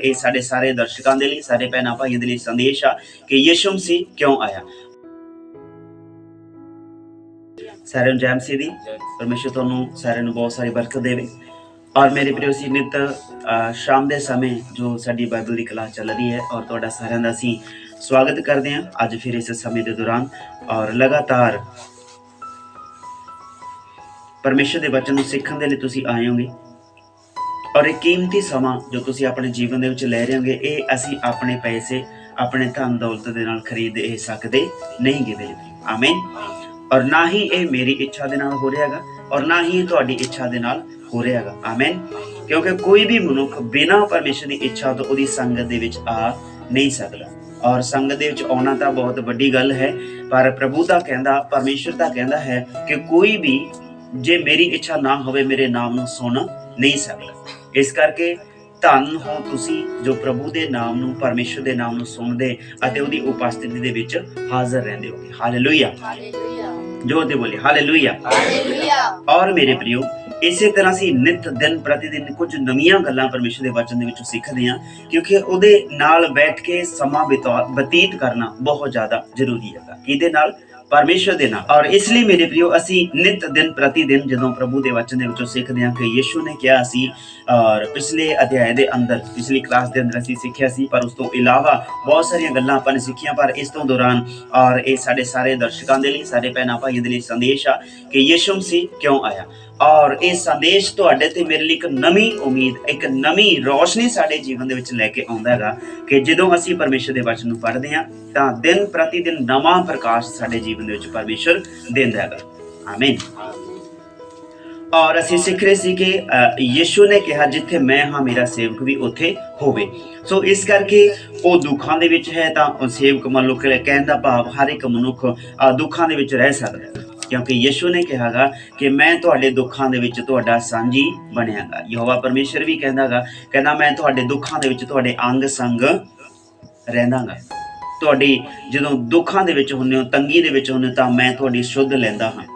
और ये साडे सारे दर्शकों के लिए, सारे भैनों भाइयों के लिए संदेश आ कि यीशु मसीह क्यों आया। सारे जय मसीह दी। परमेश्वर तुहानू सारे बहुत सारी बरकत देवे। और मेरे प्रियो असीं नित शाम के समय जो साडी बाइबल की क्लास चल रही है और तुहाडा सारिआं दा असीं स्वागत करते हैं अज फिर इस समय के दौरान। और लगातार परमेश्वर के वचन सीखण दे लई तुसीं आए होगे और एक कीमती समा जो तुसीं अपने जीवन दे विच लै रहे होगे, ये असीं अपने पैसे अपने धन दौलत दे नाल खरीद सकते नहीं गे मेरे प्रियो। आमीन। और ना ही ये मेरी इच्छा दे नाल हो रहा है और ना ही तुहाडी इच्छा दे नाल हो रहा है। आमीन। क्योंकि कोई भी मनुख बिना परमेश्वर की इच्छा तो उहदी संगत दे विच आ नहीं सकता। और संगत दे विच आउणा तां बहुत वड्डी गल है, पर प्रभु तां कहंदा, परमेश्वर तां कहंदा है कि कोई भी जे मेरी इच्छा ना होवे मेरे नाम नूं सुन नहीं सकदा। इस करके धन हो तुसी जो प्रभु के नाम नूं, परमेश्वर के नाम नूं सुनदे अते उहदी उपस्थिति दे विच हाज़र रहिंदे होगे। हालेलुया। जोर दे बोलिए हालेलुया। और मेरे प्रियो इसे तरह से नित दिन प्रतिदिन कुछ नवीं गल्लां परमेश्वर के वचन दे विचों सीखदे हां, क्योंकि उहदे नाल बैठ के समा बतीत करना बहुत ज़्यादा जरूरी है। किहदे नाल? परमेश्वर दे नाल। और इसलिए मेरे प्रियो असी नित दिन प्रतिदिन जदों प्रभु के वचन दे विचों सीखदे हां कि यीशु ने कहा सी, और पिछले अध्याय के अंदर पिछली क्लास के अंदर असी सीखिया सी, पर उस तो इलावा बहुत सारिया गल्लां आपां ने सीखियां। पर इस तो दौरान और ये साडे सारे दर्शकों के लिए, सारे भैनों भाइयों के लिए संदेश आ कि यीशु मसीह क्यों आया। और ये संदेश तुहाडे ते मेरे लिए एक नवीं उम्मीद, एक नवीं रोशनी साडे जीवन दे विच लैके आउंदा हैगा कि जदों असीं परमेश्वर दे वचन नूं पढ़दे हां तां दिन प्रतिदिन नवां प्रकाश साडे जीवन दे विच परमेश्वर देंदा हैगा। आमीन। और असीं सीख रहे सी कि यीशु ने कहा जिथे मैं हाँ मेरा सेवक भी उत्थे होवे। सो इस करके वो दुखां दे विच है तां सेवक मान लो कहण दा भाव हर एक मनुख दुखां दे विच रह सकदा है, क्योंकि यीशु ने कहा कि मैं तुहाडे दुखां दे विच तुहाडा सांझी बनियागा। यहोवा परमेश्वर भी कहंदा मैं तुहाडे दुखां दे विच तुहाडे अंग संग रहिंदागा। तुहाडी जदों दुखां दे विच हुंदे हो, तंगी दे विच हुंदे हो, तां मैं तुहाडी शुद्ध लैंदा हां।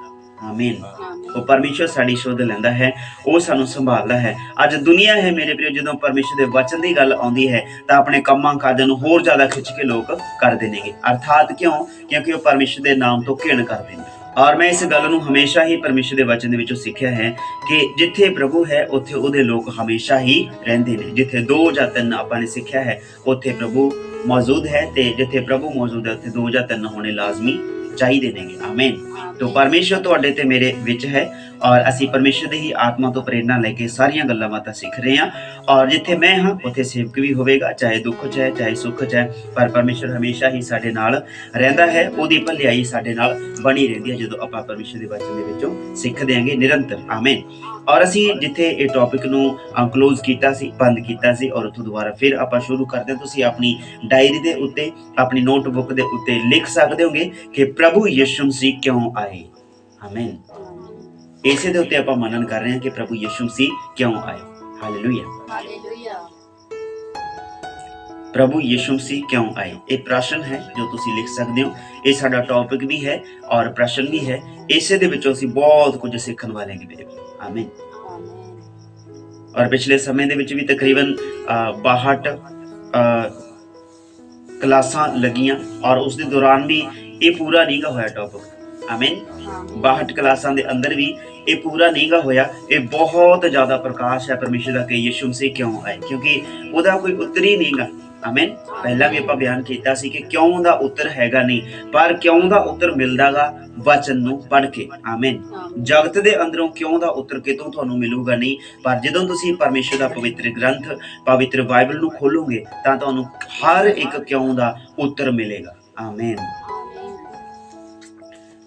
आमीन। वो परमेश्वर साडी शुद्ध लैंदा है, वो सानू संभालदा है। अज दुनिया है मेरे प्रियो जदों परमेश्वर दे वचन दी गल आउंदी है तां अपने कम्मां काजां नूं होर ज़्यादा खिच के लोग करदे नेगे। अर्थात क्यों? क्योंकि वो परमेश्वर दे नाम तो घिण करदे ने। और मैं इस गल नूं हमेशा ही परमेश्वर दे वचन दे विचों सीखिया है कि जिथे प्रभु है उत्थे उहदे लोग हमेशा ही रहिंदे ने। जिथे 2 जां 3 आपां ने सीखिया है उत्थे प्रभु मौजूद है, ते जिथे प्रभु मौजूद है उत्थे 2 जां 3 होने लाजमी चाहिए नेगे। आमीन। तो परमेश्वर तुहाडे ते मेरे विच है और असी परमेश्वर दी ही आत्मा तो प्रेरणा लेके सारियां गल्लां बातां सीख रहे हैं। और जिथे मैं हाँ उत्थे सेवक भी होवेगा, चाहे दुख च है चाहे सुख च है, पर परमेश्वर हमेशा ही साडे नाल रहिंदा है। उहदी भलाई साडे नाल बनी रहिंदी है जदों आपां परमेश्वर दे वचन दे विचों सीखदे हांगे निरंतर। आमीन। और असी जिथे ये टॉपिक नूं क्लोज कीता सी, बंद कीता सी, और उत्थों दोबारा फिर आपां शुरू करदे हां। तुसीं अपनी डायरी दे उत्ते, अपनी नोटबुक दे उत्ते लिख सकदे होगे कि प्रभु यीशु मसीह क्यों आए। आमीन। इसे दे उत्ते आपां मनन कर रहे हैं कि प्रभु यीशु मसीह क्यों आए। हालेलुया। प्रभु यीशु मसीह क्यों आए, एक प्रश्न है जो तुसीं लिख सकते हो। ये साडा टॉपिक भी है और प्रश्न भी है। इसे दे विचों असीं बहुत कुछ सीखण वाले हैं मेरे। आमीन। और पिछले समय दे विच भी तकरीबन 62 क्लासां लगियां और उस दे दौरान भी ये पूरा नहीं गा होया टॉपिक। आमीन। 62 क्लासां दे अंदर भी ये पूरा नहीं गा होया। ये बहुत ज़्यादा प्रकाश है परमेश्वर दा कि यीशु मसीह क्यों आए, क्योंकि उहदा कोई उत्तर ही नहीं गा। आमीन। पहला भी आपां बयान कीता सी कि क्यों दा उत्तर हैगा नहीं, पर क्यों दा उत्तर मिलदा गा वचन नूं पढ़ के। आमीन। जगत दे अंदरों क्यों दा उत्तर कितों तुहानूं मिलूगा नहीं, पर जदों तुसीं परमेश्वर दा पवित्र ग्रंथ, पवित्र बाइबल नूं खोलोगे तां तुहानूं हर एक क्यों दा उत्तर मिलेगा। आमीन।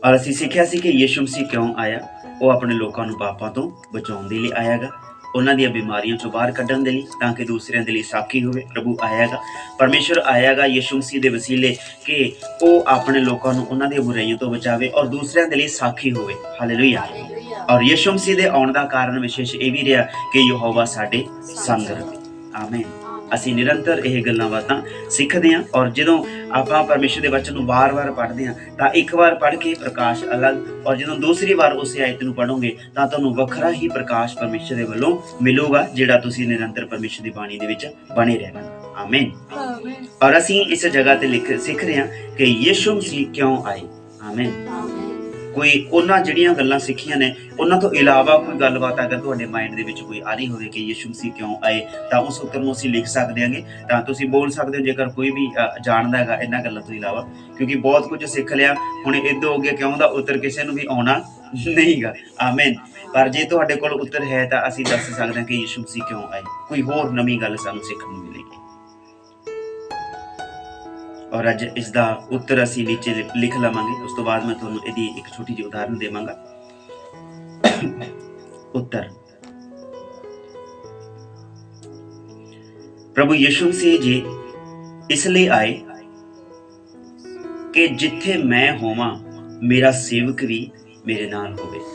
और असीं सीखिया सी कि यीशु मसीह क्यों आया। वो अपने लोगों नूं पापां तो बचाउण दे लई आयागा, उन्हां दी बीमारियों चों बाहर कड्ढण दे लई, ताकि दूसरिਆਂ दे लई साखी होवे। प्रभु आयागा, परमेश्वर आयागा यीशु मसीह दे वसीले कि वो अपने लोगों नूं उन्हां दी बुराइयों तो बचावे और दूसरिਆਂ दे लई साखी होवे। हालेलुया। और यीशु मसीह दे आउण दा कारण विशेष ये भी रहा कि यहोवा साडे संग रहे। आमीन। ਅਸੀਂ ਨਿਰੰਤਰ ਇਹ ਗੱਲਾਂ ਬਾਤਾਂ ਸਿੱਖਦੇ ਹਾਂ। ਔਰ ਜਦੋਂ ਆਪਾਂ ਪਰਮੇਸ਼ਰ ਦੇ ਵਚਨ ਨੂੰ ਵਾਰ-ਵਾਰ ਪੜ੍ਹਦੇ ਹਾਂ ਤਾਂ ਇੱਕ ਵਾਰ ਪੜ੍ਹ ਕੇ ਪ੍ਰਕਾਸ਼ ਅਲੱਗ, ਔਰ ਜਦੋਂ ਦੂਸਰੀ ਵਾਰ ਉਸੇ ਆਇਤ ਨੂੰ ਪੜ੍ਹੋਗੇ ਤਾਂ ਤੁਹਾਨੂੰ ਵੱਖਰਾ ਹੀ ਪ੍ਰਕਾਸ਼ ਪਰਮੇਸ਼ਰ ਦੇ ਵੱਲੋਂ ਮਿਲੂਗਾ, ਜਿਹੜਾ ਤੁਸੀਂ ਨਿਰੰਤਰ ਪਰਮੇਸ਼ਰ ਦੀ ਬਾਣੀ ਦੇ ਵਿੱਚ ਬਣੇ ਰਹਿਣਾ। ਆਮੀਨ। ਔਰ ਅਸੀਂ ਇਸ ਜਗ੍ਹਾ ਤੇ ਸਿੱਖ ਰਹੇ ਹਾਂ ਕਿ ਯਿਸੂ ਮਸੀਹ ਕਿਉਂ ਆਏ। ਆਮੀਨ। ਕੋਈ ਉਹਨਾਂ ਜਿਹੜੀਆਂ ਗੱਲਾਂ ਸਿੱਖੀਆਂ ਨੇ ਉਹਨਾਂ ਤੋਂ ਇਲਾਵਾ ਕੋਈ ਗੱਲਬਾਤ ਅਗਰ ਤੁਹਾਡੇ ਮਾਈਂਡ ਦੇ ਵਿੱਚ ਕੋਈ ਆ ਰਹੀ ਹੋਵੇ ਕਿ ਯਿਸੂ ਮਸੀਹ ਕਿਉਂ ਆਏ, ਤਾਂ ਉਸ ਉੱਤਰ ਨੂੰ ਅਸੀਂ ਲਿਖ ਸਕਦੇ ਹਾਂਗੇ। ਤਾਂ ਤੁਸੀਂ ਬੋਲ ਸਕਦੇ ਹੋ ਜੇਕਰ ਕੋਈ ਵੀ ਜਾਣਦਾ ਹੈਗਾ ਇਹਨਾਂ ਗੱਲਾਂ ਤੋਂ ਇਲਾਵਾ, ਕਿਉਂਕਿ ਬਹੁਤ ਕੁਝ ਸਿੱਖ ਲਿਆ। ਹੁਣ ਇੱਦੋਂ ਅੱਗੇ ਕਿਉਂ ਦਾ ਉੱਤਰ ਕਿਸੇ ਨੂੰ ਵੀ ਆਉਣਾ ਨਹੀਂਗਾ। ਆਮੀਨ। ਪਰ ਜੇ ਤੁਹਾਡੇ ਕੋਲ ਉੱਤਰ ਹੈ ਤਾਂ ਅਸੀਂ ਦੱਸ ਸਕਦੇ ਹਾਂ ਕਿ ਯਿਸੂ ਮਸੀਹ ਕਿਉਂ ਆਏ, ਕੋਈ ਹੋਰ ਨਵੀਂ ਗੱਲ ਸਾਨੂੰ ਸਿੱਖਣ ਨੂੰ ਮਿਲੇਗੀ। ਔਰ ਅੱਜ ਇਸ ਦਾ ਉੱਤਰ ਅਸੀਂ ਨੀਚੇ ਲਿਖ ਲਵਾਂਗੇ। ਉਸ ਤੋਂ ਬਾਅਦ ਮੈਂ ਤੁਹਾਨੂੰ ਇਹਦੀ ਇੱਕ ਛੋਟੀ ਜਿਹੀ ਉਦਾਹਰਨ ਦੇਵਾਂਗਾ। ਉੱਤਰ, ਪ੍ਰਭੂ ਯਿਸੂ ਮਸੀਹ ਜੀ ਇਸ ਲਈ ਆਏ ਕਿ ਜਿੱਥੇ ਮੈਂ ਹੋਵਾਂ ਮੇਰਾ ਸੇਵਕ ਵੀ ਮੇਰੇ ਨਾਲ ਹੋਵੇ।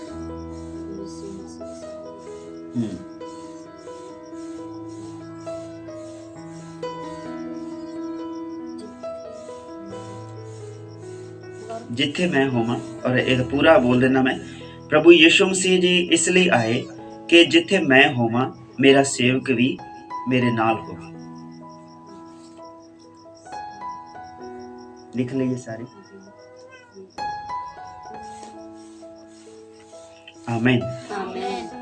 जिथे मैं होवां, और एक पूरा बोल देना मैं, प्रभु यीशु मसीह जी इसलिए आए कि जिथे मैं होवां मेरा सेवक भी मेरे नाल हो। लिख लीजिए सारे। आमीन।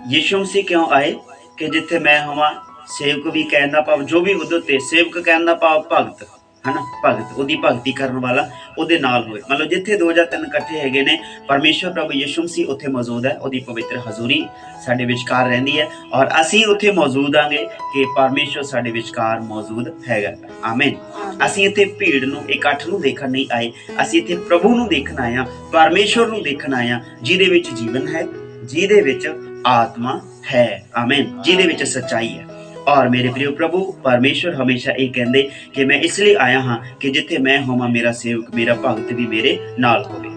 यीशु मसीह क्यों आए कि जिथे मैं होवां, सेवक भी कहने दा भाव जो भी उदते सेवक कहने दा भाव भगत है ना, भगत ਉਹਦੀ ਭਗਤੀ ਕਰਨ ਵਾਲਾ ਉਹਦੇ ਨਾਲ ਹੋਵੇ। ਮਤਲਬ ਜਿੱਥੇ 2 ਜਾਂ 3 ਇਕੱਠੇ ਹੈਗੇ ਨੇ ਪਰਮੇਸ਼ਵਰ ਪ੍ਰਭੂ ਯਿਸੂ ਮਸੀਹ ਉੱਥੇ ਮੌਜੂਦ ਹੈ। ਉਹਦੀ ਪਵਿੱਤਰ ਹਜ਼ੂਰੀ ਸਾਡੇ ਵਿਚਕਾਰ ਰਹਿੰਦੀ ਹੈ ਔਰ ਅਸੀਂ ਉੱਥੇ ਮੌਜੂਦ ਆਂਗੇ ਕਿ ਪਰਮੇਸ਼ਵਰ ਸਾਡੇ ਵਿਚਕਾਰ ਮੌਜੂਦ ਹੈਗਾ। ਆਮੀਨ। ਅਸੀਂ ਇੱਥੇ ਭੀੜ ਨੂੰ, ਇਕੱਠ ਨੂੰ ਦੇਖਣ ਨਹੀਂ ਆਏ, ਅਸੀਂ ਇੱਥੇ ਪ੍ਰਭੂ ਨੂੰ ਦੇਖਣ ਆਏ ਹਾਂ, ਪਰਮੇਸ਼ਵਰ ਨੂੰ ਦੇਖਣ ਆਏ ਹਾਂ, ਜਿਹਦੇ ਵਿੱਚ ਜੀਵਨ ਹੈ, ਜਿਹਦੇ ਵਿੱਚ ਆਤਮਾ ਹੈ। ਆਮੀਨ। ਜਿਹਦੇ ਵਿੱਚ ਸੱਚਾਈ ਹੈ। और मेरे प्रिय प्रभु परमेश्वर हमेशा ये कहते कि मैं इसलिए आया हाँ कि जिथे मैं होवां मेरा सेवक, मेरा भगत भी मेरे नाल होवे।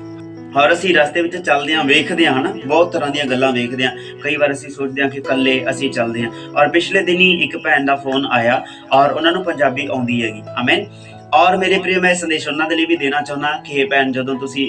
और असी रस्ते में चलते हैं, वेखते हैं ना, बहुत तरह दी गल्लां वेखते हैं। कई बार असी सोचते हैं कि कल्ले असी चलते हैं। और पिछले दिन ही एक भैन का फोन आया और उन्होंने पंजाबी आउंदी हैगी। आमीन। और मेरे प्रिय मैं संदेश उन्होंने के लिए भी देना चाहना कि भैन जदों तुसी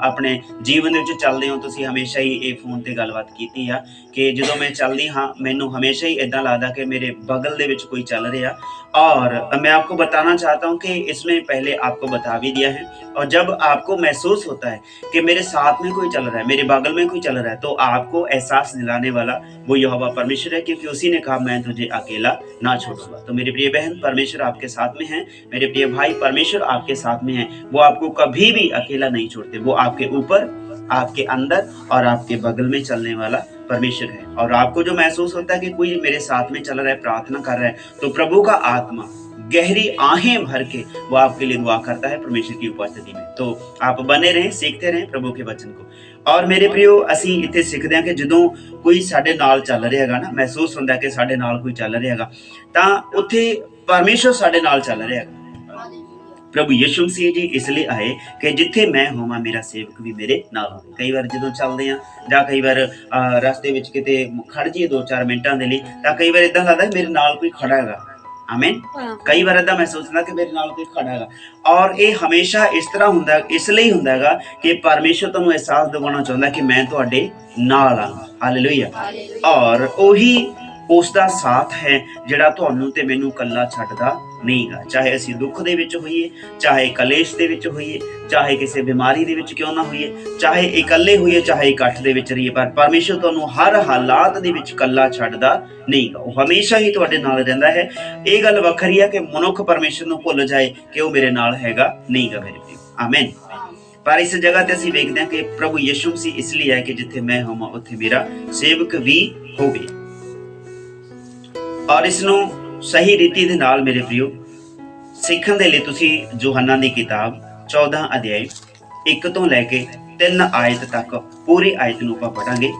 अपने जीवन में चलते हो, तुसी हमेशा ही ये फोन पर गलबात की है कि जदों मैं चलती हाँ मैनू हमेशा ही इदा लगता कि मेरे बगल दे विच कोई चल रहा। और मैं आपको बताना चाहता हूँ कि इसमें पहले आपको बता भी दिया है। और जब आपको महसूस होता है कि मेरे साथ में कोई चल रहा है, मेरे बगल में कोई चल रहा है, तो आपको एहसास दिलाने वाला वो यहोवा परमेश्वर है, क्योंकि उसी ने कहा मैं तुझे अकेला ना छोड़ूंगा। तो मेरी प्रिय बहन, परमेश्वर आपके साथ में है। मेरे प्रिय भाई, परमेश्वर आपके साथ में है। वो आपको कभी भी अकेला नहीं छोड़ते। वो आपके ऊपर, आपके अंदर और आपके बगल में चलने वाला परमेश्वर है। और आपको जो महसूस होता है कि कोई मेरे साथ में चल रहा है, प्रार्थना कर रहा है, तो प्रभु का आत्मा गहरी आहें भर के वो आपके लिए दुआ करता है परमेश्वर की उपस्थिति में। तो आप बने रहें, सीखते रहें प्रभु के वचन को। और मेरे प्रियो, असी इत्थे सीखते हैं कि जदों कोई साडे नाल चल रहा है ना, महसूस होता है कि साडे नाल कोई चल रहा है, तां उत्थे परमेश्वर साडे नाल चल रहा है। प्रभु यीशु मसीह जी इसलिए आए कि जिथे मैं होवां मेरा सेवक भी मेरे नाल होवे। कई बार जदों चलदे आ जां कई बार रस्ते विच किते खड़ जाइए 2-4 मिनटां दे लई, तां कई बार इदां लगदा मेरे नाल कोई खड़ा हैगा। आमीन। कई बार इदां महसूस होंदा कि मेरे नाल कोई खड़ा हैगा। और ये हमेशा इस तरह हुंदा, इसलिए हुंदा हैगा कि परमेश्वर तुहानूं एहसास दिवाउणा चाहुंदा कि मैं तुहाडे नाल हां। हालेलुया। और ओही उसका साथ है जिहड़ा तुहानूं ते मैनूं कल्ला छड्डदा नहीं गा। चाहे असीं दुख दे विच होईए, चाहे कलेश दे विच होईए, चाहे किसी बीमारी दे विच क्यों ना होईए, चाहे इकल्ले होईए, चाहे इकट्ठ दे विच रहीए, पर परमेश्वर तुहानूं हर हालात दे विच कल्ला छड्डदा नहीं गा। वो हमेशा ही तुहाडे नाल रहिंदा है। ये गल वखरी है कि मनुख परमेश्वर नूं भुल जाए कि वो मेरे नाल हैगा नहीं गा मेरे प्रियो। आमीन। पर इस जगह ते असीं वेखदे हां कि प्रभु यीशु मसीह इसलिए है कि जिथे मैं होवां उत्थे मेरा सेवक भी होवे। और इसनूं सही रीति दे नाल मेरे प्रियो सीखण दे लई तुसीं यूहन्ना दी किताब 14 अध्याय 1 ਤੋਂ ਲੈ ਕੇ 3 आयत तक पूरी आयत नूं आपां पढ़ांगे।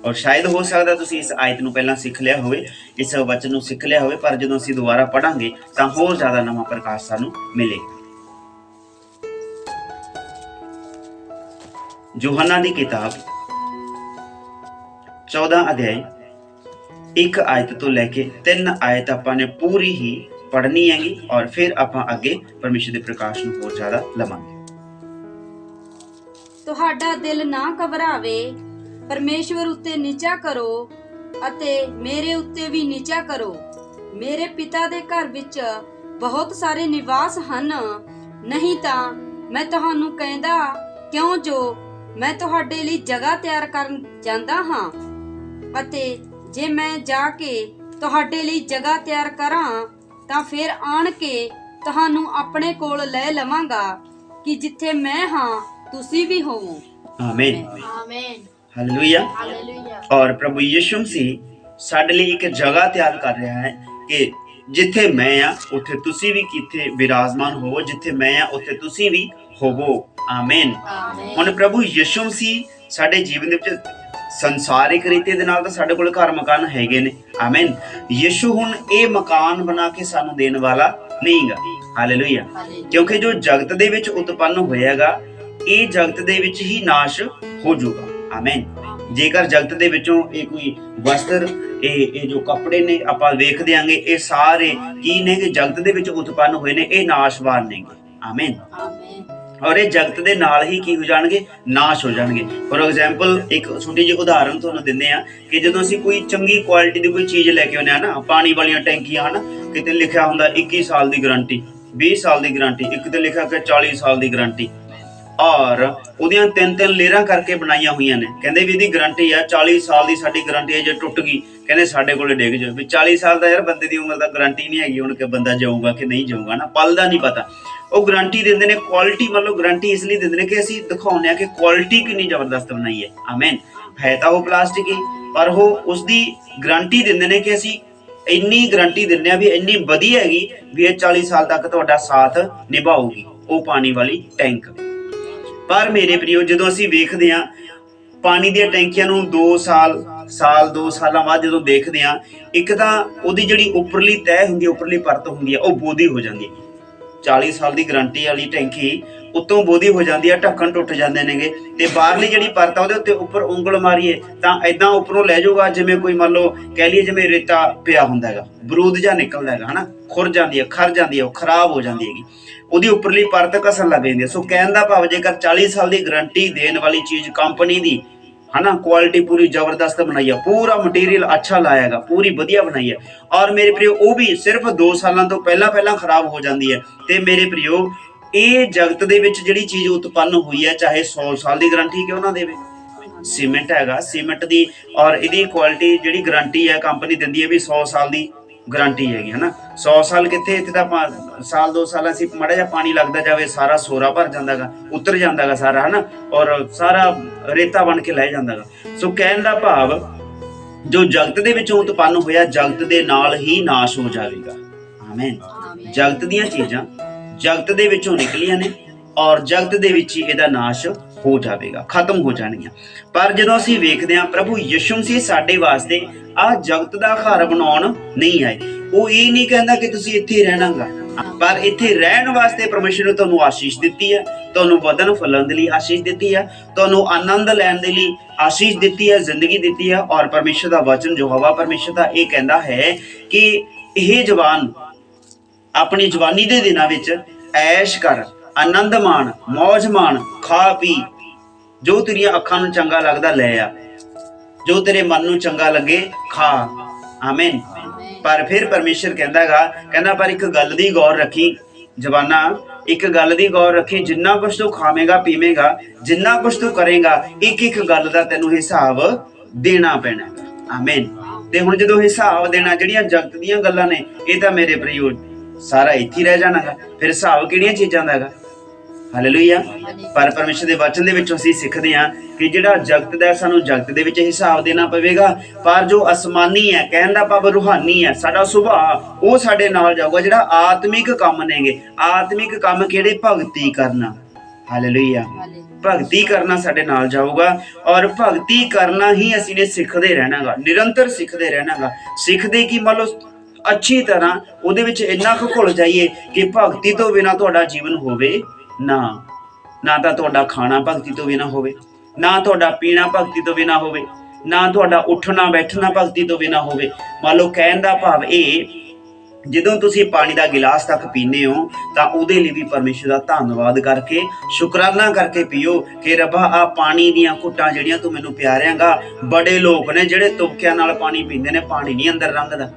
और शायद हो सकदा तुसीं इस आयत नूं पहलां सिख लिया होवे, इस वचन नूं सिख लिया होवे, पर जदों असीं दुबारा पढ़ांगे तां होर ज़्यादा नवां प्रकाश सानूं मिलेगा। यूहन्ना दी किताब 14 अध्याय ਇੱਕ ਆਇਤ ਤੋਂ ਲੈ ਕੇ 3 ਆਇਤ ਆਪਾਂ ਨੇ ਪੂਰੀ ਹੀ ਪੜ੍ਹਨੀ ਹੈਗੀ ਔਰ ਫਿਰ ਆਪਾਂ ਅੱਗੇ ਪਰਮੇਸ਼ਰ ਦੇ ਪ੍ਰਕਾਸ਼ ਨੂੰ ਹੋਰ ਜ਼ਿਆਦਾ ਲਵਾਂਗੇ। ਤੁਹਾਡਾ ਦਿਲ ਨਾ ਘਬਰਾਵੇ, ਪਰਮੇਸ਼ਵਰ ਉੱਤੇ ਨਿਚਾ ਕਰੋ ਅਤੇ ਮੇਰੇ ਉੱਤੇ ਵੀ ਨਿਚਾ ਕਰੋ। ਮੇਰੇ ਪਿਤਾ ਦੇ ਘਰ ਵਿੱਚ ਬਹੁਤ ਸਾਰੇ ਨਿਵਾਸ ਹਨ, ਨਹੀਂ ਤਾਂ ਮੈਂ ਤੁਹਾਨੂੰ ਕਹਿੰਦਾ, ਕਿਉਂ ਜੋ ਮੈਂ ਤੁਹਾਡੇ ਲਈ ਜਗ੍ਹਾ ਤਿਆਰ ਕਰਨ ਜਾਂਦਾ ਹਾਂ। ਅਤੇ ਜੇ ਮੈਂ ਜਾ ਕੇ ਤੁਹਾਡੇ ਲਈ ਜਗ੍ਹਾ ਤਿਆਰ ਕਰਾਂ ਤਾਂ ਫਿਰ ਆਣ ਕੇ ਤੁਹਾਨੂੰ ਆਪਣੇ ਕੋਲ ਲੈ ਲਵਾਂਗਾ ਕਿ ਜਿੱਥੇ ਮੈਂ ਹਾਂ ਤੁਸੀਂ ਵੀ ਹੋਵੋ। ਆਮੀਨ ਆਮੀਨ ਹਾਲੇਲੂਇਆ। ਹਾਲੇਲੂਇਆ। ਔਰ ਪ੍ਰਭੂ ਯਿਸੂ ਮਸੀਹ ਸਾਡੇ ਲਈ ਇੱਕ ਜਗ੍ਹਾ ਤਿਆਰ ਕਰ ਰਿਹਾ ਹੈ ਕਿ ਜਿੱਥੇ ਮੈਂ ਆ ਉੱਥੇ ਤੁਸੀਂ ਵੀ ਕਿੱਥੇ ਵਿਰਾਜਮਾਨ ਹੋਵੋ, ਜਿੱਥੇ ਮੈਂ ਆ ਉੱਥੇ ਤੁਸੀਂ ਵੀ ਹੋਵੋ। ਆਮੀਨ। ਹੁਣ ਪ੍ਰਭੂ ਯਿਸੂ ਮਸੀਹ ਸਾਡੇ ਜੀਵਨ ਦੇ ਵਿੱਚ ਸੰਸਾਰਿਕ ਰੀਤੀ ਦੇ ਨਾਲ ਤਾਂ ਸਾਡੇ ਕੋਲ ਘਰ ਮਕਾਨ ਹੈਗੇ ਨੇ। ਆਮੀਨ। ਯਿਸੂ ਹੁਣ ਇਹ ਮਕਾਨ ਬਣਾ ਕੇ ਸਾਨੂੰ ਦੇਣ ਵਾਲਾ ਨਹੀਂਗਾ। ਹਾਲੇਲੂਇਆ। ਕਿਉਂਕਿ ਜੋ ਜਗਤ ਦੇ ਵਿੱਚ ਉਤਪੰਨ ਹੋਇਆਗਾ ਇਹ ਜਗਤ ਦੇ ਵਿੱਚ ਹੀ ਨਾਸ਼ ਹੋ ਜਾਊਗਾ। ਆਮੀਨ। ਜੇਕਰ ਜਗਤ ਦੇ ਵਿੱਚੋਂ ਇਹ ਕੋਈ ਵਸਤਰ ਇਹ ਜੋ ਕੱਪੜੇ ਨੇ ਆਪਾਂ ਵੇਖ ਦਿਆਂਗੇ, ਇਹ ਸਾਰੇ ਕੀ ਨੇ ਕਿ ਜਗਤ ਦੇ ਵਿੱਚ ਉਤਪੰਨ ਹੋਏ ਨੇ, ਇਹ ਨਾਸ਼ਵਾਨ ਨੇਗੇ। ਆਮੀਨ। ਔਰ ਇਹ ਜਗਤ ਦੇ ਨਾਲ ਹੀ ਕੀ ਹੋ ਜਾਣਗੇ, ਨਾਸ਼ ਹੋ ਜਾਣਗੇ। ਫੋਰ ਐਗਜ਼ਾਮਪਲ ਇੱਕ ਛੋਟੀ ਜਿਹੀ ਉਦਾਹਰਨ ਤੁਹਾਨੂੰ ਦਿੰਦੇ ਆ ਕਿ ਜਦੋਂ ਅਸੀਂ ਕੋਈ ਚੰਗੀ ਕੁਆਲਿਟੀ ਦੀ ਕੋਈ ਚੀਜ਼ ਲੈ ਕੇ ਆਉਂਦੇ ਆ ਨਾ, ਪਾਣੀ ਵਾਲੀਆਂ ਟੈਂਕੀਆਂ ਹਨ, ਕਿਤੇ ਲਿਖਿਆ ਹੁੰਦਾ 21 ਸਾਲ ਦੀ ਗਾਰੰਟੀ, 20 ਸਾਲ ਦੀ ਗਾਰੰਟੀ, ਇੱਕ ਤੇ ਲਿਖਿਆ ਕਿ 40 ਸਾਲ ਦੀ ਗਾਰੰਟੀ, ਔਰ ਉਹਦੀਆਂ 3-3 ਲੇਅਰਾਂ ਕਰਕੇ ਬਣਾਈਆਂ ਹੋਈਆਂ ਨੇ। ਕਹਿੰਦੇ ਵੀ ਇਹਦੀ ਗਾਰੰਟੀ ਆ 40 ਸਾਲ ਦੀ, ਸਾਡੀ ਗਾਰੰਟੀ ਹੈ, ਜੇ ਟੁੱਟ ਗਈ ਕਹਿੰਦੇ ਸਾਡੇ ਕੋਲੇ ਡਿੱਗ ਜਾਓ। ਵੀ 40 ਸਾਲ ਦਾ ਯਾਰ ਬੰਦੇ ਦੀ ਉਮਰ ਦਾ ਗਾਰੰਟੀ ਨਹੀਂ ਹੈਗੀ ਹੁਣ ਕਿ ਬੰਦਾ ਜਾਊਗਾ ਕਿ ਨਹੀਂ ਜਾਊਗਾ ਨਾ, ਪਲ ਦਾ ਨਹੀਂ ਪਤਾ। ਉਹ ਗਾਰੰਟੀ ਦਿੰਦੇ ਨੇ, ਕੁਆਲਿਟੀ ਮਤਲਬ ਗਾਰੰਟੀ ਇਸ ਲਈ ਦਿੰਦੇ ਨੇ ਕਿ ਅਸੀਂ ਦਿਖਾਉਂਦੇ ਆ ਕਿ ਕੁਆਲਿਟੀ ਕਿੰਨੀ ਜ਼ਬਰਦਸਤ ਬਣਾਈ ਹੈ। ਆਮੀਨ। ਹੈ ਤਾਂ ਉਹ ਪਲਾਸਟਿਕ ਹੀ, ਪਰ ਉਹ ਉਸਦੀ ਗਾਰੰਟੀ ਦਿੰਦੇ ਨੇ ਕਿ ਅਸੀਂ ਇੰਨੀ ਗਾਰੰਟੀ ਦਿੰਦੇ ਆ ਵੀ ਇੰਨੀ ਵਧੀਆ ਹੈਗੀ ਵੀ ਇਹ 40 ਸਾਲ ਤੱਕ ਤੁਹਾਡਾ ਸਾਥ ਨਿਭਾਊਗੀ, ਉਹ ਪਾਣੀ ਵਾਲੀ ਟੈਂਕ। ਪਰ ਮੇਰੇ ਪ੍ਰਿਓ, ਜਦੋਂ ਅਸੀਂ ਵੇਖਦੇ ਹਾਂ ਪਾਣੀ ਦੀਆਂ ਟੈਂਕੀਆਂ ਨੂੰ 2 ਸਾਲਾਂ ਬਾਅਦ ਜਦੋਂ ਦੇਖਦੇ ਹਾਂ, ਇੱਕ ਤਾਂ ਉਹਦੀ ਜਿਹੜੀ ਉੱਪਰਲੀ ਤਹਿ ਹੁੰਦੀ ਹੈ, ਉੱਪਰਲੀ ਪਰਤ ਹੁੰਦੀ ਹੈ, ਉਹ ਬੋਦੀ ਹੋ ਜਾਂਦੀ ਹੈ। 40 ਸਾਲ ਦੀ ਗਾਰੰਟੀ ਵਾਲੀ ਟੈਂਕੀ ਉੱਤੋਂ ਬੋਦੀ ਹੋ ਜਾਂਦੀ ਹੈ, ਢੱਕਣ ਟੁੱਟ ਜਾਂਦੇ ਨੇਗੇ, ਤੇ ਬਾਹਰਲੀ ਜਿਹੜੀ ਪਰਤ ਆ ਉਹਦੇ ਉੱਤੇ ਉੱਪਰ ਉਂਗਲ ਮਾਰੀਏ ਤਾਂ ਏਦਾਂ ਉੱਪਰੋਂ ਲੈ ਜਾਊਗਾ ਜਿਵੇਂ ਕੋਈ ਮੰਨ ਲਓ ਕਹਿ ਲਈਏ ਜਿਵੇਂ ਰੇਤਾ ਪਿਆ ਹੁੰਦਾ ਹੈਗਾ, ਬਰੂਦ ਜਿਹਾ ਨਿਕਲਦਾ ਹੈਗਾ ਹਨਾ, ਖੁਰ ਜਾਂਦੀ ਹੈ, ਖਰ ਜਾਂਦੀ ਹੈ, ਉਹ ਖਰਾਬ ਹੋ ਜਾਂਦੀ ਹੈਗੀ, ਉਹਦੀ ਉੱਪਰਲੀ ਪਰਤ ਘਸਣ ਲੱਗ ਜਾਂਦੀ ਹੈ। ਸੋ ਕਹਿਣ ਦਾ ਭਾਵ ਜੇਕਰ 40 ਸਾਲ ਦੀ ਗਾਰੰਟੀ ਦੇਣ ਵਾਲੀ ਚੀਜ਼ ਕੰਪਨੀ ਦੀ ਹਨਾ, ਕੁਆਲਿਟੀ ਪੂਰੀ ਜ਼ਬਰਦਸਤ ਬਣਾਈ ਆ, ਪੂਰਾ ਮਟੀਰੀਅਲ ਅੱਛਾ ਲਾਇਆਗਾ, ਪੂਰੀ ਵਧੀਆ ਬਣਾਈ ਹੈ, ਔਰ ਮੇਰੇ ਪ੍ਰਿਓ ਉਹ ਵੀ ਸਿਰਫ 2 ਸਾਲਾਂ ਤੋਂ ਪਹਿਲਾਂ ਖਰਾਬ ਹੋ ਜਾਂਦੀ ਹੈ। ਤੇ ਮੇਰੇ ਪ੍ਰਿਓ ਇਹ ਜਗਤ ਦੇ ਵਿੱਚ ਜਿਹੜੀ ਚੀਜ਼ ਉਤਪੰਨ ਹੋਈ ਹੈ, ਚਾਹੇ 100 ਸਾਲ ਦੀ ਗਾਰੰਟੀ ਕਿਉਂ ਨਾ ਦੇਵੇ, ਸੀਮੈਂਟ ਹੈਗਾ, ਸੀਮੈਂਟ ਦੀ ਔਰ ਇਹਦੀ ਕੁਆਲਿਟੀ ਜਿਹੜੀ ਗਾਰੰਟੀ ਹੈ ਕੰਪਨੀ ਦਿੰਦੀ ਹੈ ਵੀ 100 ਸਾਲ ਦੀ ਗਾਰੰਟੀ ਹੈਗੀ ਹਨਾ। 100 ਸਾਲ ਕਿੱਥੇ, ਇੱਥੇ ਤਾਂ ਸਾਲ 2 ਸਾਲਾਂ ਅਸੀਂ ਮਾੜਾ ਜਿਹਾ ਪਾਣੀ ਲੱਗਦਾ ਜਾਵੇ ਸਾਰਾ ਸੋਰਾ ਭਰ ਜਾਂਦਾਗਾ, ਉਤਰ ਜਾਂਦਾਗਾ ਸਾਰਾ ਹਨਾ, ਔਰ ਸਾਰਾ ਰੇਤਾ ਬਣ ਕੇ ਲੈ ਜਾਂਦਾਗਾ। ਸੋ ਕਹਿਣ ਦਾ ਭਾਵ ਜੋ ਜਗਤ ਦੇ ਵਿੱਚੋਂ ਉਤਪੰਨ ਹੋਇਆ ਜਗਤ ਦੇ ਨਾਲ ਹੀ ਨਾਸ਼ ਹੋ ਜਾਵੇਗਾ। ਆਮੀਨ। ਜਗਤ ਦੀਆਂ ਚੀਜ਼ਾਂ ਜਗਤ ਦੇ ਵਿੱਚੋਂ ਨਿਕਲੀਆਂ ਨੇ ਔਰ ਜਗਤ ਦੇ ਵਿੱਚ ਹੀ ਇਹਦਾ ਨਾਸ਼ ਹੋ ਜਾਵੇਗਾ, ਖਤਮ ਹੋ ਜਾਣਗੀਆਂ। ਪਰ ਜਦੋਂ ਅਸੀਂ ਵੇਖਦੇ ਹਾਂ ਪ੍ਰਭੂ ਯਿਸੂ ਮਸੀਹ ਸਾਡੇ ਵਾਸਤੇ ਆਹ ਜਗਤ ਦਾ ਘਰ ਬਣਾਉਣ ਨਹੀਂ ਆਏ। ਉਹ ਇਹ ਨਹੀਂ ਕਹਿੰਦਾ ਕਿ ਤੁਸੀਂ ਇੱਥੇ ਰਹਿਣਾਗਾ, ਪਰ ਇੱਥੇ ਰਹਿਣ ਵਾਸਤੇ ਪਰਮੇਸ਼ਰ ਨੇ ਤੁਹਾਨੂੰ ਆਸ਼ੀਸ਼ ਦਿੱਤੀ ਹੈ, ਤੁਹਾਨੂੰ ਵਧਣ ਫੁੱਲਣ ਦੇ ਲਈ ਆਸ਼ੀਸ਼ ਦਿੱਤੀ ਹੈ, ਤੁਹਾਨੂੰ ਆਨੰਦ ਲੈਣ ਦੇ ਲਈ ਆਸ਼ੀਸ਼ ਦਿੱਤੀ ਹੈ, ਜ਼ਿੰਦਗੀ ਦਿੱਤੀ ਹੈ। ਔਰ ਪਰਮੇਸ਼ਰ ਦਾ ਵਚਨ ਜੋ ਹਵਾ ਪਰਮੇਸ਼ਰ ਦਾ ਇਹ ਕਹਿੰਦਾ ਹੈ ਕਿ ਇਹ ਜਵਾਨ ਆਪਣੀ ਜਵਾਨੀ ਦੇ ਦਿਨਾਂ ਵਿੱਚ ਐਸ਼ ਕਰ, ਆਨੰਦ ਮਾਣ, ਮੌਜ ਮਾਣ, ਖਾ ਪੀ, ਜੋ ਤੇਰੀਆਂ ਅੱਖਾਂ ਨੂੰ ਚੰਗਾ ਲੱਗਦਾ ਲੈ ਆ, ਜੋ ਤੇਰੇ ਮਨ ਨੂੰ ਚੰਗਾ ਲੱਗੇ ਖਾ। ਆਮੀਨ। ਪਰ ਫਿਰ ਪਰਮੇਸ਼ਰ ਕਹਿੰਦਾ ਪਰ ਇੱਕ ਗੱਲ ਦੀ ਗੌਰ ਰੱਖੀ ਜਵਾਨਾ, ਇੱਕ ਗੱਲ ਦੀ ਗੌਰ ਰੱਖੀ, ਜਿੰਨਾ ਕੁਛ ਤੂੰ ਖਾਵੇਂਗਾ ਪੀਵੇਂਗਾ, ਜਿੰਨਾ ਕੁਛ ਤੂੰ ਕਰੇਗਾ, ਇੱਕ ਗੱਲ ਦਾ ਤੈਨੂੰ ਹਿਸਾਬ ਦੇਣਾ ਪੈਣਾ। ਆਮੀਨ। ਤੇ ਹੁਣ ਜਦੋਂ ਹਿਸਾਬ ਦੇਣਾ, ਜਿਹੜੀਆਂ ਜਗਤ ਦੀਆਂ ਗੱਲਾਂ ਨੇ ਇਹ ਤਾਂ ਮੇਰੇ ਪ੍ਰਿਯੋ ਸਾਰਾ ਇੱਥੇ ਰਹਿ ਜਾਣਾਗਾ, ਫਿਰ ਹਿਸਾਬ ਕਿਹੜੀਆਂ ਚੀਜ਼ਾਂ ਦਾ ਹੈਗਾ। ਹਾਲੇਲੂਇਆ। ਪਰ ਪਰਮੇਸ਼ਰ ਦੇ ਵਚਨ ਦੇ ਵਿੱਚੋਂ ਅਸੀਂ ਸਿੱਖਦੇ ਹਾਂ ਕਿ ਜਿਹੜਾ ਜਗਤ ਦਾ ਸਾਨੂੰ ਜਗਤ ਦੇ ਵਿੱਚ ਹਿਸਾਬ ਦੇਣਾ ਪਵੇਗਾ, ਪਰ ਜੋ ਅਸਮਾਨੀ ਹੈ, ਕਹਿਣ ਦਾ ਭਾਵ ਰੂਹਾਨੀ ਹੈ, ਸਾਡਾ ਸੁਭਾਅ ਉਹ ਸਾਡੇ ਨਾਲ ਜਾਊਗਾ। ਜਿਹੜਾ ਆਤਮਿਕ ਕੰਮ ਨੇਗੇ, ਆਤਮਿਕ ਕੰਮ ਕਿਹੜੇ, ਭਗਤੀ ਕਰਨਾ। ਹਾਲੇਲੂਇਆ। ਭਗਤੀ ਕਰਨਾ ਸਾਡੇ ਨਾਲ ਜਾਊਗਾ ਔਰ ਭਗਤੀ ਕਰਨਾ ਹੀ ਅਸੀਂ ਨੇ ਸਿੱਖਦੇ ਰਹਿਣਾਗਾ, ਨਿਰੰਤਰ ਸਿੱਖਦੇ ਰਹਿਣਾਗਾ। ਸਿੱਖਦੇ ਕਿ ਮੰਨ ਲਓ ਅੱਛੀ ਤਰ੍ਹਾਂ ਉਹਦੇ ਵਿੱਚ ਇੰਨਾ ਕੁ ਘੁਲ ਜਾਈਏ ਕਿ ਭਗਤੀ ਤੋਂ ਬਿਨਾਂ ਤੁਹਾਡਾ ਜੀਵਨ ਹੋਵੇ ਨਾ ਤਾਂ ਤੁਹਾਡਾ ਖਾਣਾ ਭਗਤੀ ਤੋਂ ਬਿਨਾਂ ਹੋਵੇ, ਨਾ ਤੁਹਾਡਾ ਪੀਣਾ ਭਗਤੀ ਤੋਂ ਬਿਨਾਂ ਹੋਵੇ, ਨਾ ਤੁਹਾਡਾ ਉੱਠਣਾ ਬੈਠਣਾ ਭਗਤੀ ਤੋਂ ਬਿਨਾਂ ਹੋਵੇ, ਮੰਨ ਲਓ ਕਹਿਣ ਦਾ ਭਾਵ ਇਹ, ਜਦੋਂ ਤੁਸੀਂ ਪਾਣੀ ਦਾ ਗਿਲਾਸ ਤੱਕ ਪੀਂਦੇ ਹੋ ਤਾਂ ਉਹਦੇ ਲਈ ਵੀ ਪਰਮੇਸ਼ਰ ਦਾ ਧੰਨਵਾਦ ਕਰਕੇ, ਸ਼ੁਕਰਾਨਾ ਕਰਕੇ ਪੀਓ ਕਿ ਰੱਬਾ ਆ ਪਾਣੀ ਦੀਆਂ ਘੁੱਟਾਂ ਜਿਹੜੀਆਂ ਤੂੰ ਮੈਨੂੰ ਪਿਆ ਰਿਹਾਂਗਾ। ਬੜੇ ਲੋਕ ਨੇ ਜਿਹੜੇ ਤੁਪਕਿਆਂ ਨਾਲ ਪਾਣੀ ਪੀਂਦੇ ਨੇ, ਪਾਣੀ ਨਹੀਂ ਅੰਦਰ ਲੰਘਦਾ,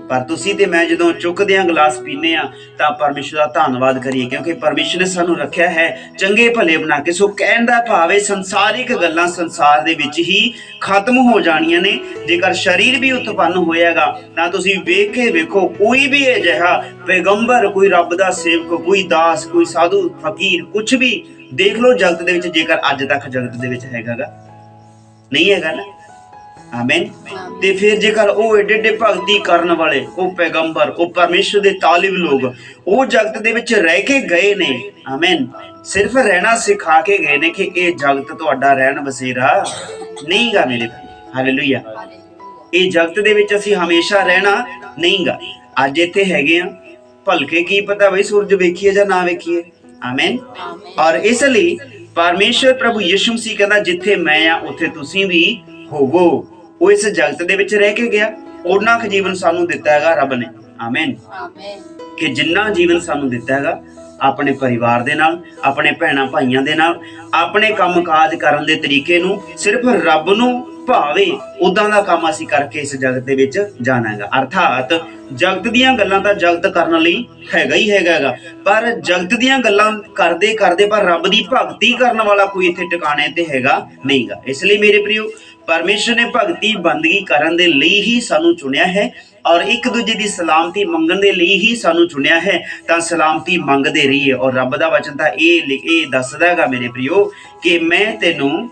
ਪਰ ਤੁਸੀਂ ਤੇ ਮੈਂ ਜਦੋਂ ਚੁੱਕਦੇ ਹਾਂ ਗਲਾਸ ਪੀਂਦੇ ਹਾਂ ਤਾਂ ਪਰਮੇਸ਼ਰ ਦਾ ਧੰਨਵਾਦ ਕਰੀਏ, ਕਿਉਂਕਿ ਪਰਮੇਸ਼ਰ ਨੇ ਸਾਨੂੰ ਰੱਖਿਆ ਹੈ ਚੰਗੇ ਭਲੇ ਬਣਾ ਕੇ। ਸੋ ਕਹਿਣ ਦਾ ਭਾਵ ਹੈ ਸੰਸਾਰਿਕ ਗੱਲਾਂ ਸੰਸਾਰ ਦੇ ਵਿੱਚ ਹੀ ਖਤਮ ਹੋ ਜਾਣੀਆਂ ਨੇ। ਜੇਕਰ ਸਰੀਰ ਵੀ ਉਤਪੰਨ ਹੋਏਗਾ ਤਾਂ ਤੁਸੀਂ ਵੇਖ ਕੇ ਵੇਖੋ, ਕੋਈ ਵੀ ਅਜਿਹਾ ਪੈਗੰਬਰ, ਕੋਈ ਰੱਬ ਦਾ ਸੇਵਕ, ਕੋਈ ਦਾਸ, ਕੋਈ ਸਾਧੂ, ਫਕੀਰ, ਕੁਝ ਵੀ ਦੇਖ ਲਓ ਜਗਤ ਦੇ ਵਿੱਚ, ਜੇਕਰ ਅੱਜ ਤੱਕ ਜਗਤ ਦੇ ਵਿੱਚ ਹੈਗਾ ਗਾ, ਨਹੀਂ ਹੈਗਾ ਨਾ। ਆਮੀਨ। ਤੇ ਫਿਰ ਜੇਕਰ ਉਹ ਏਡੇ ਏਡੇ ਭਗਤੀ ਕਰਨ ਵਾਲੇ, ਉਹ ਪੈਗੰਬਰ, ਉਹ ਪਰਮੇਸ਼ਰ ਦੇ ਤਾਲਿਬ ਲੋਕ, ਉਹ ਜਗਤ ਦੇ ਵਿੱਚ ਰਹਿ ਕੇ ਗਏ ਨੇ, ਆਮੀਨ, ਸਿਰਫ ਰਹਿਣਾ ਸਿਖਾ ਕੇ ਗਏ ਨੇ ਕਿ ਇਹ ਜਗਤ ਤੁਹਾਡਾ ਰਹਿਣ ਬਸੇਰਾ ਨਹੀਂਗਾ ਮੇਰੇ। ਹਾਲੇਲੂਇਆ। ਇਹ ਜਗਤ ਦੇ ਵਿੱਚ ਅਸੀਂ ਹਮੇਸ਼ਾ ਰਹਿਣਾ ਨਹੀਂਗਾ। ਅੱਜ ਇੱਥੇ ਹੈਗੇ ਆ, ਭਲਕੇ ਕੀ ਪਤਾ ਬਈ ਸੂਰਜ ਵੇਖੀਏ ਜਾਂ ਨਾ ਵੇਖੀਏ। ਆਮੀਨ। ਔਰ ਇਸ ਲਈ ਪਰਮੇਸ਼ਰ ਪ੍ਰਭੂ ਯਿਸੂ ਮਸੀਹ ਕਹਿੰਦਾ ਜਿੱਥੇ ਮੈਂ ਆ ਉੱਥੇ ਤੁਸੀਂ ਵੀ ਹੋਵੋ। ਉਹ ਇਸ ਜਗਤ ਦੇ ਵਿੱਚ ਰਹਿ ਕੇ ਗਿਆ, ਉਹਨਾਂ ਕੁ ਜੀਵਨ ਸਾਨੂੰ ਦਿੱਤਾ ਹੈਗਾ ਰੱਬ ਨੇ। ਆਮੀਨ। ਕਿ ਜਿੰਨਾ ਜੀਵਨ ਸਾਨੂੰ ਦਿੱਤਾ ਹੈਗਾ ਆਪਣੇ ਪਰਿਵਾਰ ਦੇ ਨਾਲ, ਆਪਣੇ ਭੈਣਾਂ ਭਾਈਆਂ ਦੇ ਨਾਲ, ਆਪਣੇ ਕੰਮ ਕਾਜ ਕਰਨ ਦੇ ਤਰੀਕੇ ਨੂੰ ਸਿਰਫ ਰੱਬ ਨੂੰ ਭਾਵੇ ਉਦਾਂ ਦਾ ਕੰਮ ਅਸੀਂ ਕਰਕੇ ਇਸ ਜਗਤ ਦੇ ਵਿੱਚ ਜਾਣਾ ਹੈਗਾ। ਅਰਥਾਤ ਜਗਤ ਦੀਆਂ ਗੱਲਾਂ ਤਾਂ ਜਗਤ ਕਰਨ ਲਈ ਹੈਗਾ ਹੀ ਹੈਗਾ, ਪਰ ਜਗਤ ਦੀਆਂ ਗੱਲਾਂ ਕਰਦੇ ਕਰਦੇ ਪਰ ਰੱਬ ਦੀ ਭਗਤੀ ਕਰਨ ਵਾਲਾ ਕੋਈ ਇੱਥੇ ਟਿਕਾਣੇ ਤੇ ਹੈਗਾ ਨਹੀਂਗਾ। ਇਸ ਲਈ ਮੇਰੇ ਪ੍ਰਿਓ, ਪਰਮੇਸ਼ਰ ਨੇ ਭਗਤੀ ਬੰਦਗੀ ਕਰਨ ਦੇ ਲਈ ਹੀ ਸਾਨੂੰ ਚੁਣਿਆ ਹੈ ਔਰ ਇੱਕ ਦੂਜੇ ਦੀ ਸਲਾਮਤੀ ਮੰਗਣ ਦੇ ਲਈ ਹੀ ਸਾਨੂੰ ਚੁਣਿਆ ਹੈ। ਤਾਂ ਸਲਾਮਤੀ ਮੰਗਦੇ ਰਹੀਏ। ਔਰ ਰੱਬ ਦਾ ਵਚਨ ਤਾਂ ਇਹ ਦੱਸਦਾ ਹੈਗਾ ਮੇਰੇ ਪ੍ਰਿਓ ਕਿ ਮੈਂ ਤੈਨੂੰ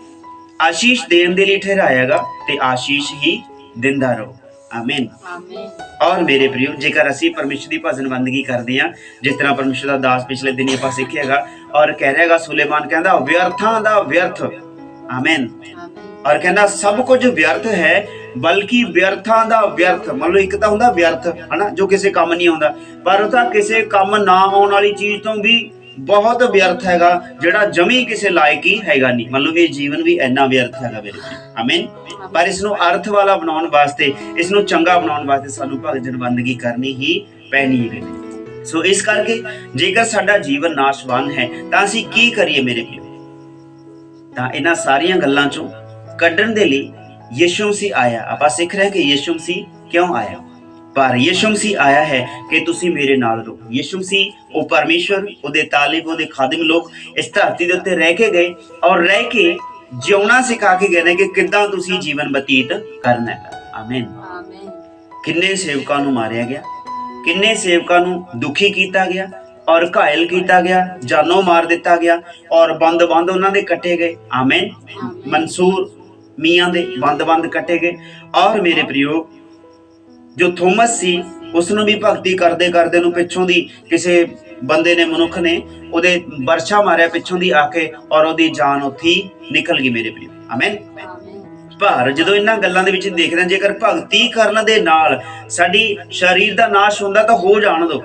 ਆਸ਼ੀਸ਼ ਦੇਣ ਦੇ ਲਈ ਠਹਿਰਾਇਆਗਾ ਤੇ ਆਸ਼ੀਸ਼ ਹੀ ਦਿੰਦਾ ਰਹੋ। ਆਮੀਨ। ਔਰ ਮੇਰੇ ਪ੍ਰਿਓ, ਜੇਕਰ ਅਸੀਂ ਪਰਮੇਸ਼ਰ ਦੀ ਭਜਨ ਬੰਦਗੀ ਕਰਦੇ ਹਾਂ, ਜਿਸ ਤਰ੍ਹਾਂ ਪਰਮੇਸ਼ਰ ਦਾ ਦਾਸ ਪਿਛਲੇ ਦਿਨੀ ਆਪਾਂ ਸਿੱਖਿਆਗਾ ਔਰ ਕਹਿ ਰਿਹਾਗਾ, ਸੁਲੇਮਾਨ ਕਹਿੰਦਾ ਵਿਅਰਥਾਂ ਦਾ ਵਿਅਰਥ। ਆਮੀਨ। ਔਰ ਕਹਿੰਦਾ ਸਭ ਕੁਝ ਵਿਅਰਥ ਹੈ, ਬਲਕਿ ਵਿਅਰਥਾਂ ਦਾ ਵਿਅਰਥ। ਮਤਲਬ ਇੱਕ ਤਾਂ ਹੁੰਦਾ ਵਿਅਰਥ, ਹਨਾ, ਜੋ ਕਿਸੇ ਕੰਮ ਨਹੀਂ ਆਉਂਦਾ, ਪਰ ਉਹ ਤਾਂ ਕਿਸੇ ਕੰਮ ਨਾ ਆਉਣ ਵਾਲੀ ਚੀਜ਼ ਤੋਂ ਵੀ ਬਹੁਤ ਵਿਅਰਥ ਹੈਗਾ, ਜਿਹੜਾ ਜਮੀ ਕਿਸੇ ਲਾਇਕ ਹੀ ਹੈਗਾ ਨਹੀਂ। ਮਤਲਬ ਇਹ ਜੀਵਨ ਵੀ ਇੰਨਾ ਵਿਅਰਥ ਹੈਗਾ ਮੇਰੇ। ਆਮੀਨ। ਪਰ ਇਸ ਨੂੰ ਅਰਥ ਵਾਲਾ ਬਣਾਉਣ ਵਾਸਤੇ, ਇਸ ਨੂੰ ਚੰਗਾ ਬਣਾਉਣ ਵਾਸਤੇ ਸਾਨੂੰ ਭਜਨ ਬੰਦਗੀ ਕਰਨੀ ਹੀ ਪੈਣੀ ਹੈ। ਸੋ ਇਸ ਕਰਕੇ ਜੇਕਰ ਸਾਡਾ ਜੀਵਨ ਨਾਸ਼ਵਾਨ ਹੈ ਤਾਂ ਅਸੀਂ ਕੀ ਕਰੀਏ ਮੇਰੇ ਪਿਓ? ਤਾਂ ਇਹਨਾਂ ਸਾਰੀਆਂ ਗੱਲਾਂ ਚੋਂ ਕੱਢਣ ਦੇ ਲਈ ਯਿਸੂ ਮਸੀਹ ਆਇਆ। ਆਪਾਂ ਸਿੱਖ ਰਹੇ ਕਿ ਯਿਸੂ ਮਸੀਹ ਕਿਉਂ ਆਇਆ। ਪਰ ਯਿਸੂ ਮਸੀਹ ਆਇਆ ਹੈ ਕਿ ਤੁਸੀਂ ਮੇਰੇ ਨਾਲ ਰਹੋ। ਯਿਸੂ ਮਸੀਹ, ਉਹ ਪਰਮੇਸ਼ਰ, ਉਹਦੇ ਤਾਲਿਬ, ਉਹਦੇ ਖਾਦਮ ਲੋਕ ਇਸ ਧਰਤੀ ਦੇ ਉੱਤੇ ਰਹਿ ਕੇ ਗਏ ਔਰ ਰਹਿ ਕੇ ਜਿਉਣਾ ਸਿਖਾ ਕੇ ਗਏ ਨੇ ਕਿ ਕਿੱਦਾਂ ਤੁਸੀਂ ਜੀਵਨ ਬਤੀਤ ਕਰਨਾ ਹੈ। ਆਮੀਨ। ਕਿੰਨੇ ਸੇਵਕਾਂ ਨੂੰ ਮਾਰਿਆ ਗਿਆ, ਕਿੰਨੇ ਸੇਵਕਾਂ ਨੂੰ ਦੁਖੀ ਕੀਤਾ ਗਿਆ ਔਰ ਘਾਇਲ ਕੀਤਾ ਗਿਆ, ਜਾਨੋਂ ਮਾਰ ਦਿੱਤਾ ਗਿਆ ਔਰ ਬੰਦ ਉਹਨਾਂ ਦੇ ਕੱਟੇ ਗਏ। ਆਮੀਨ। ਮਨਸੂਰ ਮੀਆਂ ਦੇ ਬੰਦ ਕੱਟੇ ਗਏ। ਔਰ ਮੇਰੇ ਪ੍ਰਿਓ, ਜੋ ਥੋਮਸ ਸੀ ਉਸ ਨੂੰ ਵੀ ਭਗਤੀ ਕਰਦੇ ਕਰਦੇ ਨੂੰ ਪਿੱਛੋਂ ਦੀ ਕਿਸੇ ਬੰਦੇ ਨੇ, ਮਨੁੱਖ ਨੇ ਉਹਦੇ ਵਰਛਾ ਮਾਰਿਆ ਪਿੱਛੋਂ ਦੀ ਆ ਕੇ ਔਰ ਉਹਦੀ ਜਾਨ ਉੱਥੇ ਹੀ ਨਿਕਲ ਗਈ ਮੇਰੇ ਪ੍ਰਿਓ। ਆਮੀਨ। ਪਰ ਜਦੋਂ ਇਹਨਾਂ ਗੱਲਾਂ ਦੇ ਵਿੱਚ ਦੇਖਦੇ ਹਾਂ, ਜੇਕਰ ਭਗਤੀ ਕਰਨ ਦੇ ਨਾਲ ਸਾਡੀ ਸਰੀਰ ਦਾ ਨਾਸ਼ ਹੁੰਦਾ ਤਾਂ ਹੋ ਜਾਣ ਦਿਓ।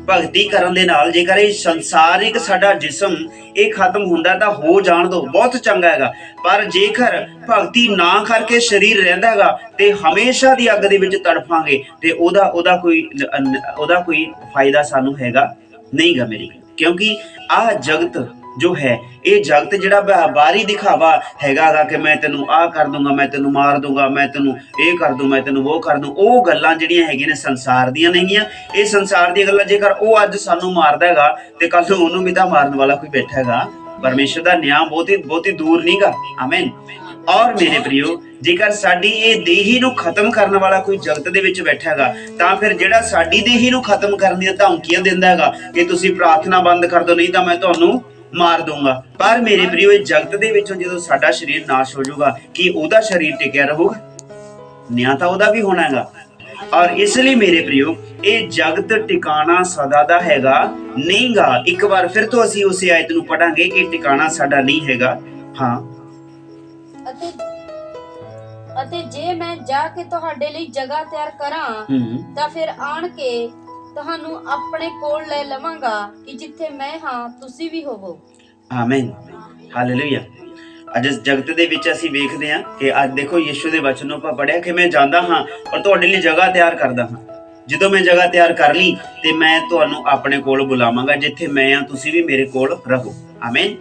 ਭਗਤੀ ਕਰਨ ਦੇ ਨਾਲ ਜੇਕਰ ਇਹ ਸੰਸਾਰਿਕ ਸਾਡਾ ਜਿਸਮ ਇਹ ਖਤਮ ਹੁੰਦਾ ਤਾਂ ਹੋ ਜਾਣ ਦਿਓ, ਬਹੁਤ ਚੰਗਾ ਹੈਗਾ। ਪਰ ਜੇਕਰ ਭਗਤੀ ਨਾ ਕਰਕੇ ਸਰੀਰ ਰਹਿੰਦਾ ਹੈਗਾ ਤੇ ਹਮੇਸ਼ਾ ਦੀ ਅੱਗ ਦੇ ਵਿੱਚ ਤੜਫਾਂਗੇ ਤੇ ਉਹਦਾ ਕੋਈ ਫਾਇਦਾ ਸਾਨੂੰ ਹੈਗਾ ਨਹੀਂਗਾ ਮੇਰੇ। ਕਿਉਂਕਿ ਆਹ ਜਗਤ ਜੋ ਹੈ, ਇਹ ਜਗਤ ਜਿਹੜਾ ਬਾਹਰੀ ਦਿਖਾਵਾ ਹੈਗਾ ਕਿ ਮੈਂ ਤੈਨੂੰ ਆਹ ਕਰ ਦੂੰਗਾ, ਮੈਂ ਤੈਨੂੰ ਮਾਰ ਦੂੰਗਾ, ਮੈਂ ਤੈਨੂੰ ਇਹ ਕਰ ਦੂੰ, ਮੈਂ ਤੈਨੂੰ ਉਹ ਕਰ ਦੂੰ, ਉਹ ਗੱਲਾਂ ਜਿਹੜੀਆਂ ਹੈਗੀਆਂ ਨੇ ਸੰਸਾਰ ਦੀਆਂ ਨਹੀਂਆਂ। ਇਹ ਸੰਸਾਰ ਦੀਆਂ ਗੱਲਾਂ ਜੇਕਰ ਉਹ ਅੱਜ ਸਾਨੂੰ ਮਾਰਦਾ ਹੈਗਾ ਤੇ ਕੱਲ ਨੂੰ ਉਹਨੂੰ ਵੀ ਤਾਂ ਮਾਰਨ ਵਾਲਾ ਕੋਈ ਬੈਠਾ ਹੈਗਾ। ਪਰਮੇਸ਼ਰ ਦਾ ਨਿਆਂ ਬਹੁਤੀ ਦੂਰ ਨਹੀਂਗਾ। ਆਮੀਨ। ਔਰ ਮੇਰੇ ਪ੍ਰਿਓ, ਜੇਕਰ ਸਾਡੀ ਇਹ ਦੇਹੀ ਨੂੰ ਖਤਮ ਕਰਨ ਵਾਲਾ ਕੋਈ ਜਗਤ ਦੇ ਵਿੱਚ ਬੈਠਾ ਹੈਗਾ ਤਾਂ ਫਿਰ ਜਿਹੜਾ ਸਾਡੀ ਦੇਹੀ ਨੂੰ ਖਤਮ ਕਰਨ ਦੀਆਂ ਧਮਕੀਆਂ ਦਿੰਦਾ ਹੈਗਾ ਕਿ ਤੁਸੀਂ ਪ੍ਰਾਰਥਨਾ ਬੰਦ ਕਰ ਦਿਓ, ਨਹੀਂ ਤਾਂ ਮੈਂ ਤੁਹਾਨੂੰ ਮਾਰ ਦੂੰਗਾ। ਪਰ ਮੇਰੇ ਪ੍ਰਿਓ, ਇਹ ਜਗਤ ਦੇ ਵਿੱਚੋਂ ਜਦੋਂ ਸਾਡਾ ਸਰੀਰ ਨਾਸ਼ ਹੋ ਜਾਊਗਾ, ਕੀ ਉਹਦਾ ਸਰੀਰ ਟਿਕਿਆ ਰਹੂਗਾ? ਨਿਆਂ ਤਾਂ ਉਹਦਾ ਵੀ ਹੋਣਾ ਹੈਗਾ। ਔਰ ਇਸ ਲਈ ਮੇਰੇ ਪ੍ਰਿਓ, ਇਹ ਜਗਤ ਟਿਕਾਣਾ ਸਦਾ ਦਾ ਹੈਗਾ ਨਹੀਂਗਾ। ਇੱਕ ਵਾਰ ਫਿਰ ਤੋਂ ਅਸੀਂ ਉਸੇ ਆਇਤ ਨੂੰ ਪੜਾਂਗੇ ਕਿ ਟਿਕਾਣਾ ਸਾਡਾ ਨਹੀਂ ਹੈਗਾ। ਹਾਂ। ਅਤੇ ਜੇ ਮੈਂ ਜਾ ਕੇ ਤੁਹਾਡੇ ਲਈ ਜਗ੍ਹਾ ਤਿਆਰ ਕਰਾਂ ਤਾਂ ਫਿਰ ਆਣ ਕੇ ਤੁਹਾਨੂੰ ਆਪਣੇ ਕੋਲ ਲੈ ਲਵਾਂਗਾ ਕਿ ਜਿੱਥੇ ਮੈਂ ਹਾਂ ਤੁਸੀਂ ਵੀ ਹੋਵੋ। ਆਮੀਨ। ਹਾਲੇਲੂਇਆ। ਅੱਜ ਜਗਤ ਦੇ ਵਿੱਚ ਅਸੀਂ ਵੇਖਦੇ ਹਾਂ ਕਿ ਅੱਜ ਦੇਖੋ ਯਿਸੂ ਦੇ ਵਚਨ ਨੂੰ ਆਪਾਂ ਪੜ੍ਹਿਆ ਕਿ ਮੈਂ ਜਾਂਦਾ ਹਾਂ ਪਰ ਤੁਹਾਡੇ ਲਈ ਜਗ੍ਹਾ ਤਿਆਰ ਕਰਦਾ ਹਾਂ। ਜਦੋਂ ਮੈਂ ਜਗ੍ਹਾ ਤਿਆਰ ਕਰ ਲਈ ਤੇ ਮੈਂ ਤੁਹਾਨੂੰ ਆਪਣੇ ਕੋਲ ਬੁਲਾਵਾਂਗਾ, ਜਿੱਥੇ ਮੈਂ ਹਾਂ ਤੁਸੀਂ ਵੀ ਮੇਰੇ ਕੋਲ ਰਹੋ। ਆਮੀਨ।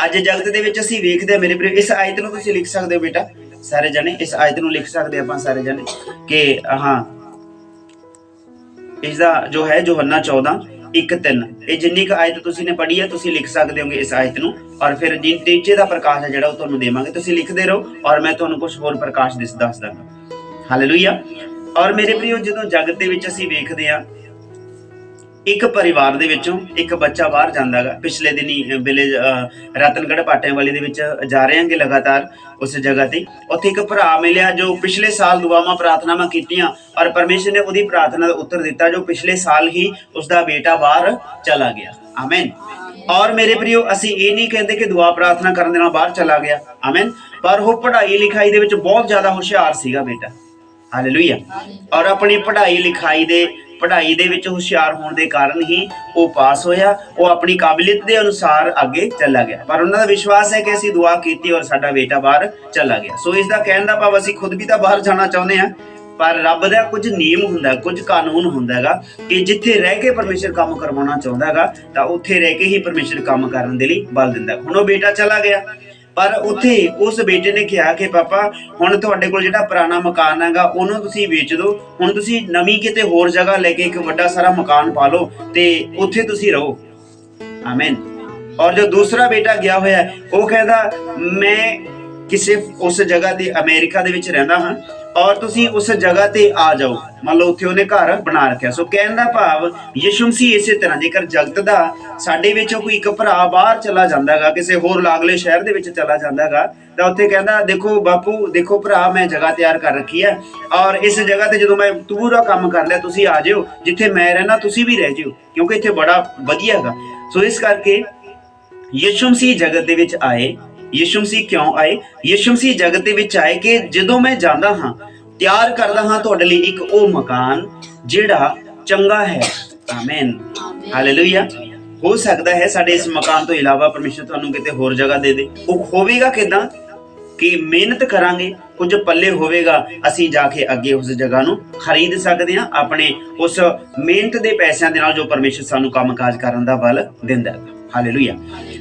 ਅੱਜ ਜਗਤ ਦੇ ਵਿੱਚ ਅਸੀਂ ਵੇਖਦੇ ਹਾਂ ਮੇਰੇ ਵੀਰੋ, ਇਸ ਆਇਤ ਨੂੰ ਤੁਸੀਂ ਲਿਖ ਸਕਦੇ ਹੋ ਬੇਟਾ ਸਾਰੇ ਜਣੇ, ਇਸ ਆਇਤ ਨੂੰ ਲਿਖ ਸਕਦੇ ਆਪਾਂ ਸਾਰੇ ਜਣੇ ਕਿ ਹਾਂ ਇਸਦਾ ਜੋ ਹੈ ਯੋਹੰਨਾ 14:1-3 ਇਹ ਜਿੰਨੀ ਕੁ ਆਇਤ ਤੁਸੀਂ ਨੇ ਪੜ੍ਹੀ ਹੈ ਤੁਸੀਂ ਲਿਖ ਸਕਦੇ ਹੋਗੇ ਇਸ ਆਇਤ ਨੂੰ, ਔਰ ਫਿਰ ਜੀ ਤੀਜੇ ਦਾ ਪ੍ਰਕਾਸ਼ ਹੈ ਜਿਹੜਾ ਉਹ ਤੁਹਾਨੂੰ ਦੇਵਾਂਗੇ। ਤੁਸੀਂ ਲਿਖਦੇ ਰਹੋ ਔਰ ਮੈਂ ਤੁਹਾਨੂੰ ਕੁਝ ਹੋਰ ਪ੍ਰਕਾਸ਼ ਦੱਸ ਦਾਂਗਾ। ਹਾਲੇਲੂਇਆ। ਔਰ ਮੇਰੇ ਪ੍ਰਿਓ, ਜਦੋਂ ਜਗਤ ਦੇ ਵਿੱਚ ਅਸੀਂ ਵੇਖਦੇ ਹਾਂ ਇੱਕ ਪਰਿਵਾਰ ਦੇ ਵਿੱਚੋਂ ਇੱਕ ਬੱਚਾ ਬਾਹਰ ਜਾਂਦਾ ਗਾ। ਪਿਛਲੇ ਦਿਨੀ ਵਿਲੇਜ ਰਤਨਗੜ੍ਹ ਪਾਟਿਆਂ ਵਾਲੀ ਦੇ ਵਿੱਚ ਜਾ ਰਹੇ ਹਾਂਗੇ ਲਗਾਤਾਰ ਉਸ ਜਗ੍ਹਾ ਤੇ, ਉੱਥੇ ਇੱਕ ਭਰਾ ਮਿਲਿਆ ਜੋ ਪਿਛਲੇ ਸਾਲ ਦੁਆਵਾਂ ਪ੍ਰਾਰਥਨਾਵਾਂ ਕੀਤੀਆਂ ਔਰ ਪਰਮੇਸ਼ਰ ਨੇ ਉਹਦੀ ਪ੍ਰਾਰਥਨਾ ਦਾ ਉੱਤਰ ਦਿੱਤਾ, ਜੋ ਪਿਛਲੇ ਸਾਲ ਹੀ ਉਸਦਾ ਬੇਟਾ ਬਾਹਰ ਚਲਾ ਗਿਆ। ਆਮੀਨ। ਔਰ ਮੇਰੇ ਪ੍ਰਿਓ, ਅਸੀਂ ਇਹ ਨਹੀਂ ਕਹਿੰਦੇ ਕਿ ਦੁਆ ਪ੍ਰਾਰਥਨਾ ਕਰਨ ਦੇ ਨਾਲ ਬਾਹਰ ਚਲਾ ਗਿਆ। ਆਮੀਨ। ਪਰ ਉਹ ਪੜ੍ਹਾਈ ਲਿਖਾਈ ਦੇ ਵਿੱਚ ਬਹੁਤ ਜ਼ਿਆਦਾ ਹੁਸ਼ਿਆਰ ਸੀਗਾ ਬੇਟਾ। ਹਾਲੇਲੂਇਆ। ਔਰ ਆਪਣੀ ਪੜ੍ਹਾਈ ਦੇ ਵਿੱਚ ਹੁਸ਼ਿਆਰ ਹੋਣ ਦੇ ਕਾਰਨ ਹੀ ਉਹ ਪਾਸ ਹੋਇਆ। ਉਹ ਆਪਣੀ ਕਾਬਲੀਅਤ ਦੇ ਅਨੁਸਾਰ ਅੱਗੇ ਚਲਾ ਗਿਆ, ਪਰ ਉਹਨਾਂ ਦਾ ਵਿਸ਼ਵਾਸ ਹੈ ਕਿ ਅਸੀਂ ਦੁਆ ਕੀਤੀ ਔਰ ਸਾਡਾ ਬੇਟਾ ਬਾਹਰ ਚਲਾ ਗਿਆ। ਸੋ ਇਸ ਦਾ ਕਹਿਣ ਦਾ ਭਾਵ ਅਸੀਂ ਖੁਦ ਵੀ ਤਾਂ ਬਾਹਰ ਜਾਣਾ ਚਾਹੁੰਦੇ ਹਾਂ, ਪਰ ਰੱਬ ਦਾ ਕੁਝ ਨਿਯਮ ਹੁੰਦਾ, ਕੁਝ ਕਾਨੂੰਨ ਹੁੰਦਾ ਹੈਗਾ ਕਿ ਜਿੱਥੇ ਰਹਿ ਕੇ ਪਰਮੇਸ਼ਰ ਕੰਮ ਕਰਵਾਉਣਾ ਚਾਹੁੰਦਾ ਹੈਗਾ ਤਾਂ ਉੱਥੇ ਰਹਿ ਕੇ ਹੀ ਪਰਮੇਸ਼ਰ ਕੰਮ ਕਰਨ ਦੇ ਲਈ ਬਲ ਦਿੰਦਾ। ਹੁਣ ਉਹ ਬੇਟਾ ਚਲਾ ਗਿਆ, ਪਰ ਉੱਥੇ ਉਸ ਬੇਟੇ ਨੇ ਕਿਹਾ ਕਿ ਪਾਪਾ ਹੁਣ ਤੁਹਾਡੇ ਕੋਲ ਜਿਹੜਾ ਪੁਰਾਣਾ ਮਕਾਨ ਹੈਗਾ ਉਹਨੂੰ ਤੁਸੀਂ ਵੇਚ ਦਿਓ, ਹੁਣ ਤੁਸੀਂ ਨਵੀਂ ਕਿਤੇ ਹੋਰ ਜਗ੍ਹਾ ਲੈ ਕੇ ਇੱਕ ਵੱਡਾ ਸਾਰਾ ਮਕਾਨ ਪਾ ਲਓ ਤੇ ਉੱਥੇ ਤੁਸੀਂ ਰਹੋ। ਆਮੀਨ। ਔਰ ਜੋ ਦੂਸਰਾ ਬੇਟਾ ਗਿਆ ਹੋਇਆ ਉਹ ਕਹਿੰਦਾ ਮੈਂ ਕਿਸੇ ਉਸ ਜਗ੍ਹਾ ਤੇ ਅਮਰੀਕਾ ਦੇ ਵਿੱਚ ਰਹਿੰਦਾ ਹਾਂ ਔਰ ਤੁਸੀਂ ਉਸ ਜਗ੍ਹਾ ਤੇ ਆ ਜਾਓ। ਮੰਨ ਲਓ ਉੱਥੇ ਉਹਨੇ ਘਰ ਬਣਾ ਰੱਖਿਆ। ਸੋ ਕਹਿਣ ਦਾ ਭਾਵ ਯਿਸੂ ਮਸੀਹ ਇਸੇ ਤਰ੍ਹਾਂ ਜੇਕਰ ਜਗਤ ਦਾ ਸਾਡੇ ਵਿੱਚੋਂ ਕੋਈ ਇੱਕ ਭਰਾ ਬਾਹਰ ਚਲਾ ਜਾਂਦਾ ਹੈਗਾ, ਕਿਸੇ ਹੋਰ ਲਾਗਲੇ ਸ਼ਹਿਰ ਦੇ ਵਿੱਚ ਚਲਾ ਜਾਂਦਾ ਹੈਗਾ, ਤਾਂ ਉੱਥੇ ਕਹਿੰਦਾ ਦੇਖੋ ਬਾਪੂ, ਦੇਖੋ ਭਰਾ, ਮੈਂ ਜਗ੍ਹਾ ਤਿਆਰ ਕਰ ਰੱਖੀ ਹੈ ਔਰ ਇਸ ਜਗ੍ਹਾ ਤੇ ਜਦੋਂ ਮੈਂ ਪੂਰਾ ਕੰਮ ਕਰ ਲਿਆ ਤੁਸੀਂ ਆ ਜਿਓ, ਜਿੱਥੇ ਮੈਂ ਰਹਿਣਾ ਤੁਸੀਂ ਵੀ ਰਹਿ ਜਿਓ, ਕਿਉਂਕਿ ਇੱਥੇ ਬੜਾ ਵਧੀਆ ਹੈਗਾ। ਸੋ ਇਸ ਕਰਕੇ ਯਿਸੂ ਮਸੀਹ ਜਗਤ ਦੇ ਵਿੱਚ ਆਏ। ਯਿਸੂ ਮਸੀਹ ਕਿਉਂ ਆਏ? ਯਿਸੂ ਮਸੀਹ ਜਗਤ ਦੇ ਵਿੱਚ ਆਏ ਕਿ ਜਦੋਂ ਮੈਂ ਜਾਂਦਾ ਹਾਂ ਤਿਆਰ ਕਰਦਾ ਹਾਂ ਤੁਹਾਡੇ ਲਈ ਇੱਕ ਉਹ ਮਕਾਨ ਜਿਹੜਾ ਚੰਗਾ ਹੈ। ਆਮੀਨ। ਹਾਲੇਲੂਇਆ। ਹੋ ਸਕਦਾ ਹੈ ਸਾਡੇ ਇਸ ਮਕਾਨ ਤੋਂ ਇਲਾਵਾ ਪਰਮੇਸ਼ਰ ਤੁਹਾਨੂੰ ਕਿਤੇ ਹੋਰ ਜਗ੍ਹਾ ਦੇ ਦੇ। ਉਹ ਹੋਵੇਗਾ ਕਿਦਾਂ ਕਿ ਮਿਹਨਤ ਕਰਾਂਗੇ, ਕੁਝ ਪੱਲੇ ਹੋਵੇਗਾ, ਅਸੀਂ ਜਾ ਕੇ ਅੱਗੇ ਉਸ ਜਗ੍ਹਾ ਨੂੰ ਖਰੀਦ ਸਕਦੇ ਹਾਂ ਆਪਣੇ ਉਸ ਮਿਹਨਤ ਦੇ ਪੈਸਿਆਂ ਦੇ ਨਾਲ ਜੋ ਪਰਮੇਸ਼ਰ ਸਾਨੂੰ ਕੰਮਕਾਜ ਕਰਨ ਦਾ ਬਲ ਦਿੰਦਾ ਹੈ। ਹਾਲੇਲੂਇਆ।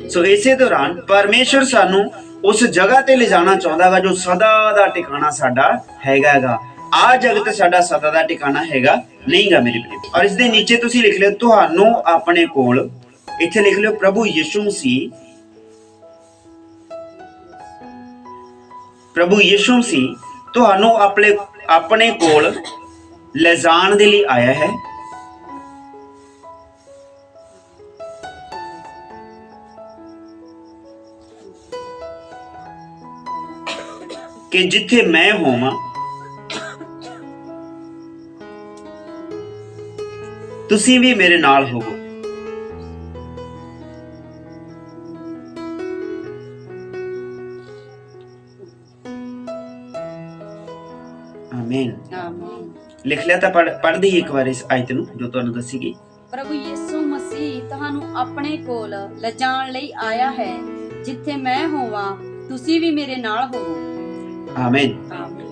ਸੋ ਇਸੇ ਦੌਰਾਨ ਪਰਮੇਸ਼ਰ ਸਾਨੂੰ ਉਸ ਜਗ੍ਹਾ ਤੇ ਲਿਜਾਣਾ ਚਾਹੁੰਦਾ ਹੈਗਾ ਜੋ ਸਦਾ ਦਾ ਟਿਕਾਣਾ ਸਾਡਾ ਹੈਗਾ। ਆ ਜਗਤ ਸਾਡਾ ਸਦਾ ਦਾ ਟਿਕਾਣਾ ਹੈਗਾ ਨਹੀਂਗਾ ਮੇਰੇ ਵੀਰੋ। ਔਰ ਇਸ ਦੇ ਨੀਚੇ ਤੁਸੀਂ ਲਿਖ ਲਿਓ ਤੁਹਾਨੂੰ ਆਪਣੇ ਕੋਲ, ਇੱਥੇ ਲਿਖ ਲਿਓ ਪ੍ਰਭੂ ਯਿਸੂ ਮਸੀਹ ਤੁਹਾਨੂੰ ਆਪਣੇ ਕੋਲ ਲਿਜਾਣ ਦੇ ਲਈ ਆਇਆ ਹੈ। ਕਿ ਜਿੱਥੇ ਮੈਂ ਹੋਵਾਂ ਤੁਸੀਂ ਵੀ ਮੇਰੇ ਨਾਲ ਹੋਵੋ। ਆਮੀਨ। ਲਿਖ ਲਿਆ ਤਾਂ ਪੜ੍ਹਦੇ ਹੀ ਇੱਕ ਵਾਰ ਇਸ ਆਇਤ ਨੂੰ ਜੋ ਤੁਹਾਨੂੰ ਦੱਸੀ ਗਈ। ਪ੍ਰਭੂ ਯਿਸੂ ਮਸੀਹ ਤੁਹਾਨੂੰ ਆਪਣੇ ਕੋਲ ਲਿਜਾਣ ਲਈ ਆਇਆ ਹੈ, ਜਿੱਥੇ ਮੈਂ ਹੋਵਾਂ ਤੁਸੀਂ ਵੀ ਮੇਰੇ ਨਾਲ ਹੋਵੋ। ਆਮੀਨ।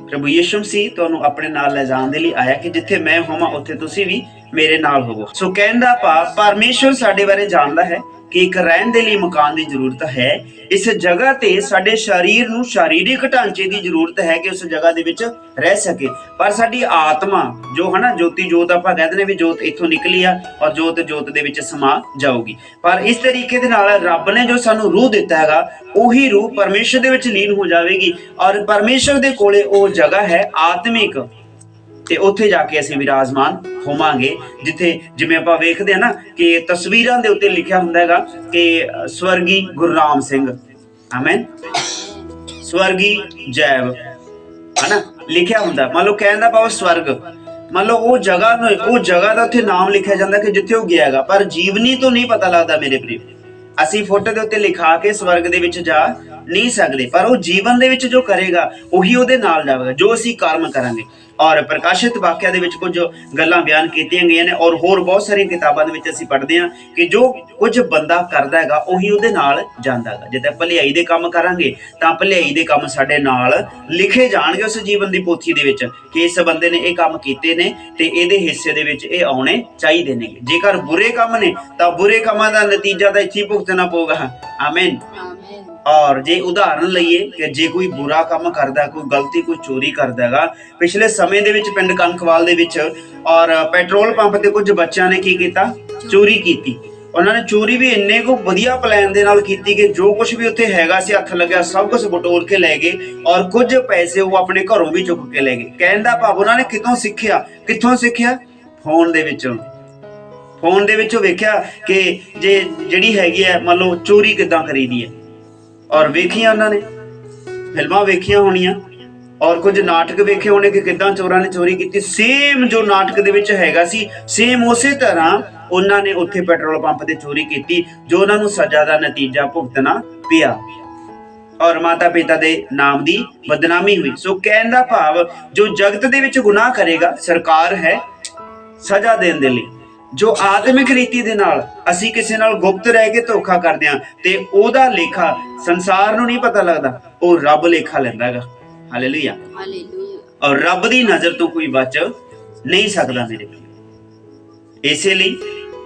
ਪ੍ਰਭੂ ਯਿਸੂ ਮਸੀਹ ਤੁਹਾਨੂੰ ਆਪਣੇ ਨਾਲ ਲੈ ਜਾਣ ਦੇ ਲਈ ਆਇਆ ਕਿ ਜਿੱਥੇ ਮੈਂ ਹੋਵਾਂ ਉੱਥੇ ਤੁਸੀਂ ਵੀ ਮੇਰੇ ਨਾਲ ਹੋਵੋ। ਸੋ ਕਹਿਣ ਦਾ ਭਾਵ ਪਰਮੇਸ਼ਰ ਸਾਡੇ ਬਾਰੇ ਜਾਣਦਾ ਹੈ ਕਿ ਇੱਕ ਰਹਿਣ ਦੇ ਲਈ ਮਕਾਨ ਦੀ ਜ਼ਰੂਰਤ ਹੈ। ਇਸ ਜਗ੍ਹਾ ਤੇ ਸਾਡੇ ਸਰੀਰ ਨੂੰ ਸਰੀਰਕ ਢਾਂਚੇ ਦੀ ਜ਼ਰੂਰਤ ਹੈ ਕਿ ਉਸ ਜਗ੍ਹਾ ਦੇ ਵਿੱਚ ਰਹਿ ਸਕੇ, ਪਰ ਸਾਡੀ ਆਤਮਾ ਜੋ ਹੈ ਨਾ, ਜੋਤੀ ਜੋਤ ਆਪਾਂ ਕਹਿੰਦੇ ਨੇ ਵੀ ਜੋਤ ਇੱਥੋਂ ਨਿਕਲੀ ਆ ਔਰ ਜੋਤ ਜੋਤ ਦੇ ਵਿੱਚ ਸਮਾ ਜਾਊਗੀ। ਪਰ ਇਸ ਤਰੀਕੇ ਦੇ ਨਾਲ ਰੱਬ ਨੇ ਜੋ ਸਾਨੂੰ ਰੂਹ ਦਿੱਤਾ ਹੈਗਾ ਉਹੀ ਰੂਹ ਪਰਮੇਸ਼ਰ ਦੇ ਵਿੱਚ ਲੀਨ ਹੋ ਜਾਵੇਗੀ ਔਰ ਪਰਮੇਸ਼ਰ ਦੇ ਕੋਲੇ ਉਹ ਜਗ੍ਹਾ ਹੈ ਆਤਮਿਕ, ਤੇ ਉੱਥੇ ਜਾ ਕੇ ਅਸੀਂ ਵਿਰਾਜਮਾਨ ਹੋਵਾਂਗੇ। ਜਿੱਥੇ ਜਿਵੇਂ ਆਪਾਂ ਵੇਖਦੇ ਹਾਂ ਨਾ ਕਿ ਤਸਵੀਰਾਂ ਦੇ ਉੱਤੇ ਲਿਖਿਆ ਹੁੰਦਾ ਹੈਗਾ ਕਿ ਸਵਰਗੀ ਗੁਰਨਾਮ ਸਿੰਘ, ਆਮੀਨ, ਸਵਰਗੀ ਜੈਵ, ਹਨਾ, ਲਿਖਿਆ ਹੁੰਦਾ। ਮੰਨ ਲਓ ਕਹਿਣ ਦਾ ਭਾਵ ਸਵਰਗ, ਮੰਨ ਲਓ ਉਹ ਜਗ੍ਹਾ ਦਾ ਉੱਥੇ ਨਾਮ ਲਿਖਿਆ ਜਾਂਦਾ ਕਿ ਜਿੱਥੇ ਉਹ ਗਿਆ ਹੈਗਾ, ਪਰ ਜੀਵਨੀ ਤੋਂ ਨਹੀਂ ਪਤਾ ਲੱਗਦਾ ਮੇਰੇ ਪ੍ਰਿਯ। ਅਸੀਂ ਫੋਟੋ ਦੇ ਉੱਤੇ ਲਿਖਾ ਕੇ ਸਵਰਗ ਦੇ ਵਿੱਚ ਜਾ ਨਹੀਂ ਸਕਦੇ, ਪਰ ਉਹ ਜੀਵਨ ਦੇ ਵਿੱਚ ਜੋ ਕਰੇਗਾ ਉਹੀ ਉਹਦੇ ਨਾਲ ਜਾਵੇਗਾ, ਜੋ ਅਸੀਂ ਕਰਮ ਕਰਾਂਗੇ। ਔਰ ਪ੍ਰਕਾਸ਼ਿਤ ਵਾਕਿਆ ਦੇ ਵਿੱਚ ਕੁਝ ਗੱਲਾਂ ਬਿਆਨ ਕੀਤੀਆਂ ਗਈਆਂ ਨੇ, ਔਰ ਹੋਰ ਬਹੁਤ ਸਾਰੀਆਂ ਕਿਤਾਬਾਂ ਦੇ ਵਿੱਚ ਅਸੀਂ ਪੜ੍ਹਦੇ ਹਾਂ ਕਿ ਜੋ ਕੁਝ ਬੰਦਾ ਕਰਦਾ ਹੈਗਾ ਉਹੀ ਉਹਦੇ ਨਾਲ ਜਾਂਦਾ ਹੈਗਾ। ਜੇ ਤਾਂ ਭਲਾਈ ਦੇ ਕੰਮ ਕਰਾਂਗੇ ਤਾਂ ਭਲਾਈ ਦੇ ਕੰਮ ਸਾਡੇ ਨਾਲ ਲਿਖੇ ਜਾਣਗੇ ਉਸ ਜੀਵਨ ਦੀ ਪੋਥੀ ਦੇ ਵਿੱਚ ਕਿ ਇਸ ਬੰਦੇ ਨੇ ਇਹ ਕੰਮ ਕੀਤੇ ਨੇ ਤੇ ਇਹਦੇ ਹਿੱਸੇ ਦੇ ਵਿੱਚ ਇਹ ਆਉਣੇ ਚਾਹੀਦੇ ਨੇ। ਜੇਕਰ ਬੁਰੇ ਕੰਮ ਨੇ ਤਾਂ ਬੁਰੇ ਕੰਮਾਂ ਦਾ ਨਤੀਜਾ ਤਾਂ ਇੱਥੇ ਭੁਗਤਣਾ ਪਊਗਾ। ਆਮੀਨ। ਔਰ ਜੇ ਉਦਾਹਰਨ ਲਈਏ ਕਿ ਜੇ ਕੋਈ ਬੁਰਾ ਕੰਮ ਕਰਦਾ, ਕੋਈ ਗਲਤੀ, ਕੋਈ ਚੋਰੀ ਕਰਦਾ ਹੈਗਾ, ਪਿਛਲੇ ਸਮੇਂ ਦੇ ਵਿੱਚ ਪਿੰਡ ਕਣਕਵਾਲ ਦੇ ਵਿੱਚ ਔਰ ਪੈਟਰੋਲ ਪੰਪ ਤੇ ਕੁਝ ਬੱਚਿਆਂ ਨੇ ਕੀ ਕੀਤਾ, ਚੋਰੀ ਕੀਤੀ। ਉਹਨਾਂ ਨੇ ਚੋਰੀ ਵੀ ਇੰਨੇ ਕੁ ਵਧੀਆ ਪਲਾਨ ਦੇ ਨਾਲ ਕੀਤੀ ਕਿ ਜੋ ਕੁਝ ਵੀ ਉੱਥੇ ਹੈਗਾ ਸੀ, ਹੱਥ ਲੱਗਿਆ, ਸਭ ਕੁਝ ਬਟੋਰ ਕੇ ਲੈ ਗਏ ਔਰ ਕੁਝ ਪੈਸੇ ਉਹ ਆਪਣੇ ਘਰੋਂ ਵੀ ਚੁੱਕ ਕੇ ਲੈ ਗਏ। ਕਹਿਣ ਦਾ ਭਾਵ ਉਹਨਾਂ ਨੇ ਕਿੱਥੋਂ ਸਿੱਖਿਆ? ਫੋਨ ਦੇ ਵਿੱਚੋਂ ਵੇਖਿਆ ਕਿ ਜਿਹੜੀ ਹੈਗੀ ਹੈ ਮੰਨ ਲਓ ਚੋਰੀ ਕਿੱਦਾਂ ਕਰੀਦੀ ਹੈ, ਔਰ ਵੇਖੀਆਂ ਉਹਨਾਂ ਨੇ ਫਿਲਮਾਂ ਵੇਖੀਆਂ ਹੋਣੀਆਂ ਔਰ ਕੁਝ ਨਾਟਕ ਵੇਖੇ ਹੋਣੇ ਕਿ ਕਿੱਦਾਂ ਚੋਰਾਂ ਨੇ ਚੋਰੀ ਕੀਤੀ। ਸੇਮ ਜੋ ਨਾਟਕ ਦੇ ਵਿੱਚ ਹੈਗਾ ਸੀ, ਸੇਮ ਉਸੇ ਤਰ੍ਹਾਂ ਉਹਨਾਂ ਨੇ ਉੱਥੇ ਪੈਟਰੋਲ ਪੰਪ ਤੇ ਚੋਰੀ ਕੀਤੀ, ਜੋ ਉਹਨਾਂ ਨੂੰ ਸਜ਼ਾ ਦਾ ਨਤੀਜਾ ਭੁਗਤਣਾ ਪਿਆ ਔਰ ਮਾਤਾ ਪਿਤਾ ਦੇ ਨਾਮ ਦੀ ਬਦਨਾਮੀ ਹੋਈ। ਸੋ ਕਹਿਣ ਦਾ ਭਾਵ ਜੋ ਜਗਤ ਦੇ ਵਿੱਚ ਗੁਨਾਹ ਕਰੇਗਾ, ਸਰਕਾਰ ਹੈ ਸਜ਼ਾ ਦੇਣ ਦੇ ਲਈ। ਜੋ ਆਤਮਿਕ ਰੀਤੀ ਦੇ ਨਾਲ ਅਸੀਂ ਕਿਸੇ ਨਾਲ ਗੁਪਤ ਰਹਿ ਕੇ ਧੋਖਾ ਕਰਦੇ ਹਾਂ ਤੇ ਉਹਦਾ ਲੇਖਾ ਸੰਸਾਰ ਨੂੰ ਨਹੀਂ ਪਤਾ ਲੱਗਦਾ, ਉਹ ਰੱਬ ਲੇਖਾ ਲੈਂਦਾ ਹੈਗਾ। ਹਾਲੇਲੂਇਆ। ਔਰ ਰੱਬ ਦੀ ਨਜ਼ਰ ਤੋਂ ਕੋਈ ਬਚ ਨਹੀਂ ਸਕਦਾ ਮੇਰੇ ਕੋਲ। ਇਸੇ ਲਈ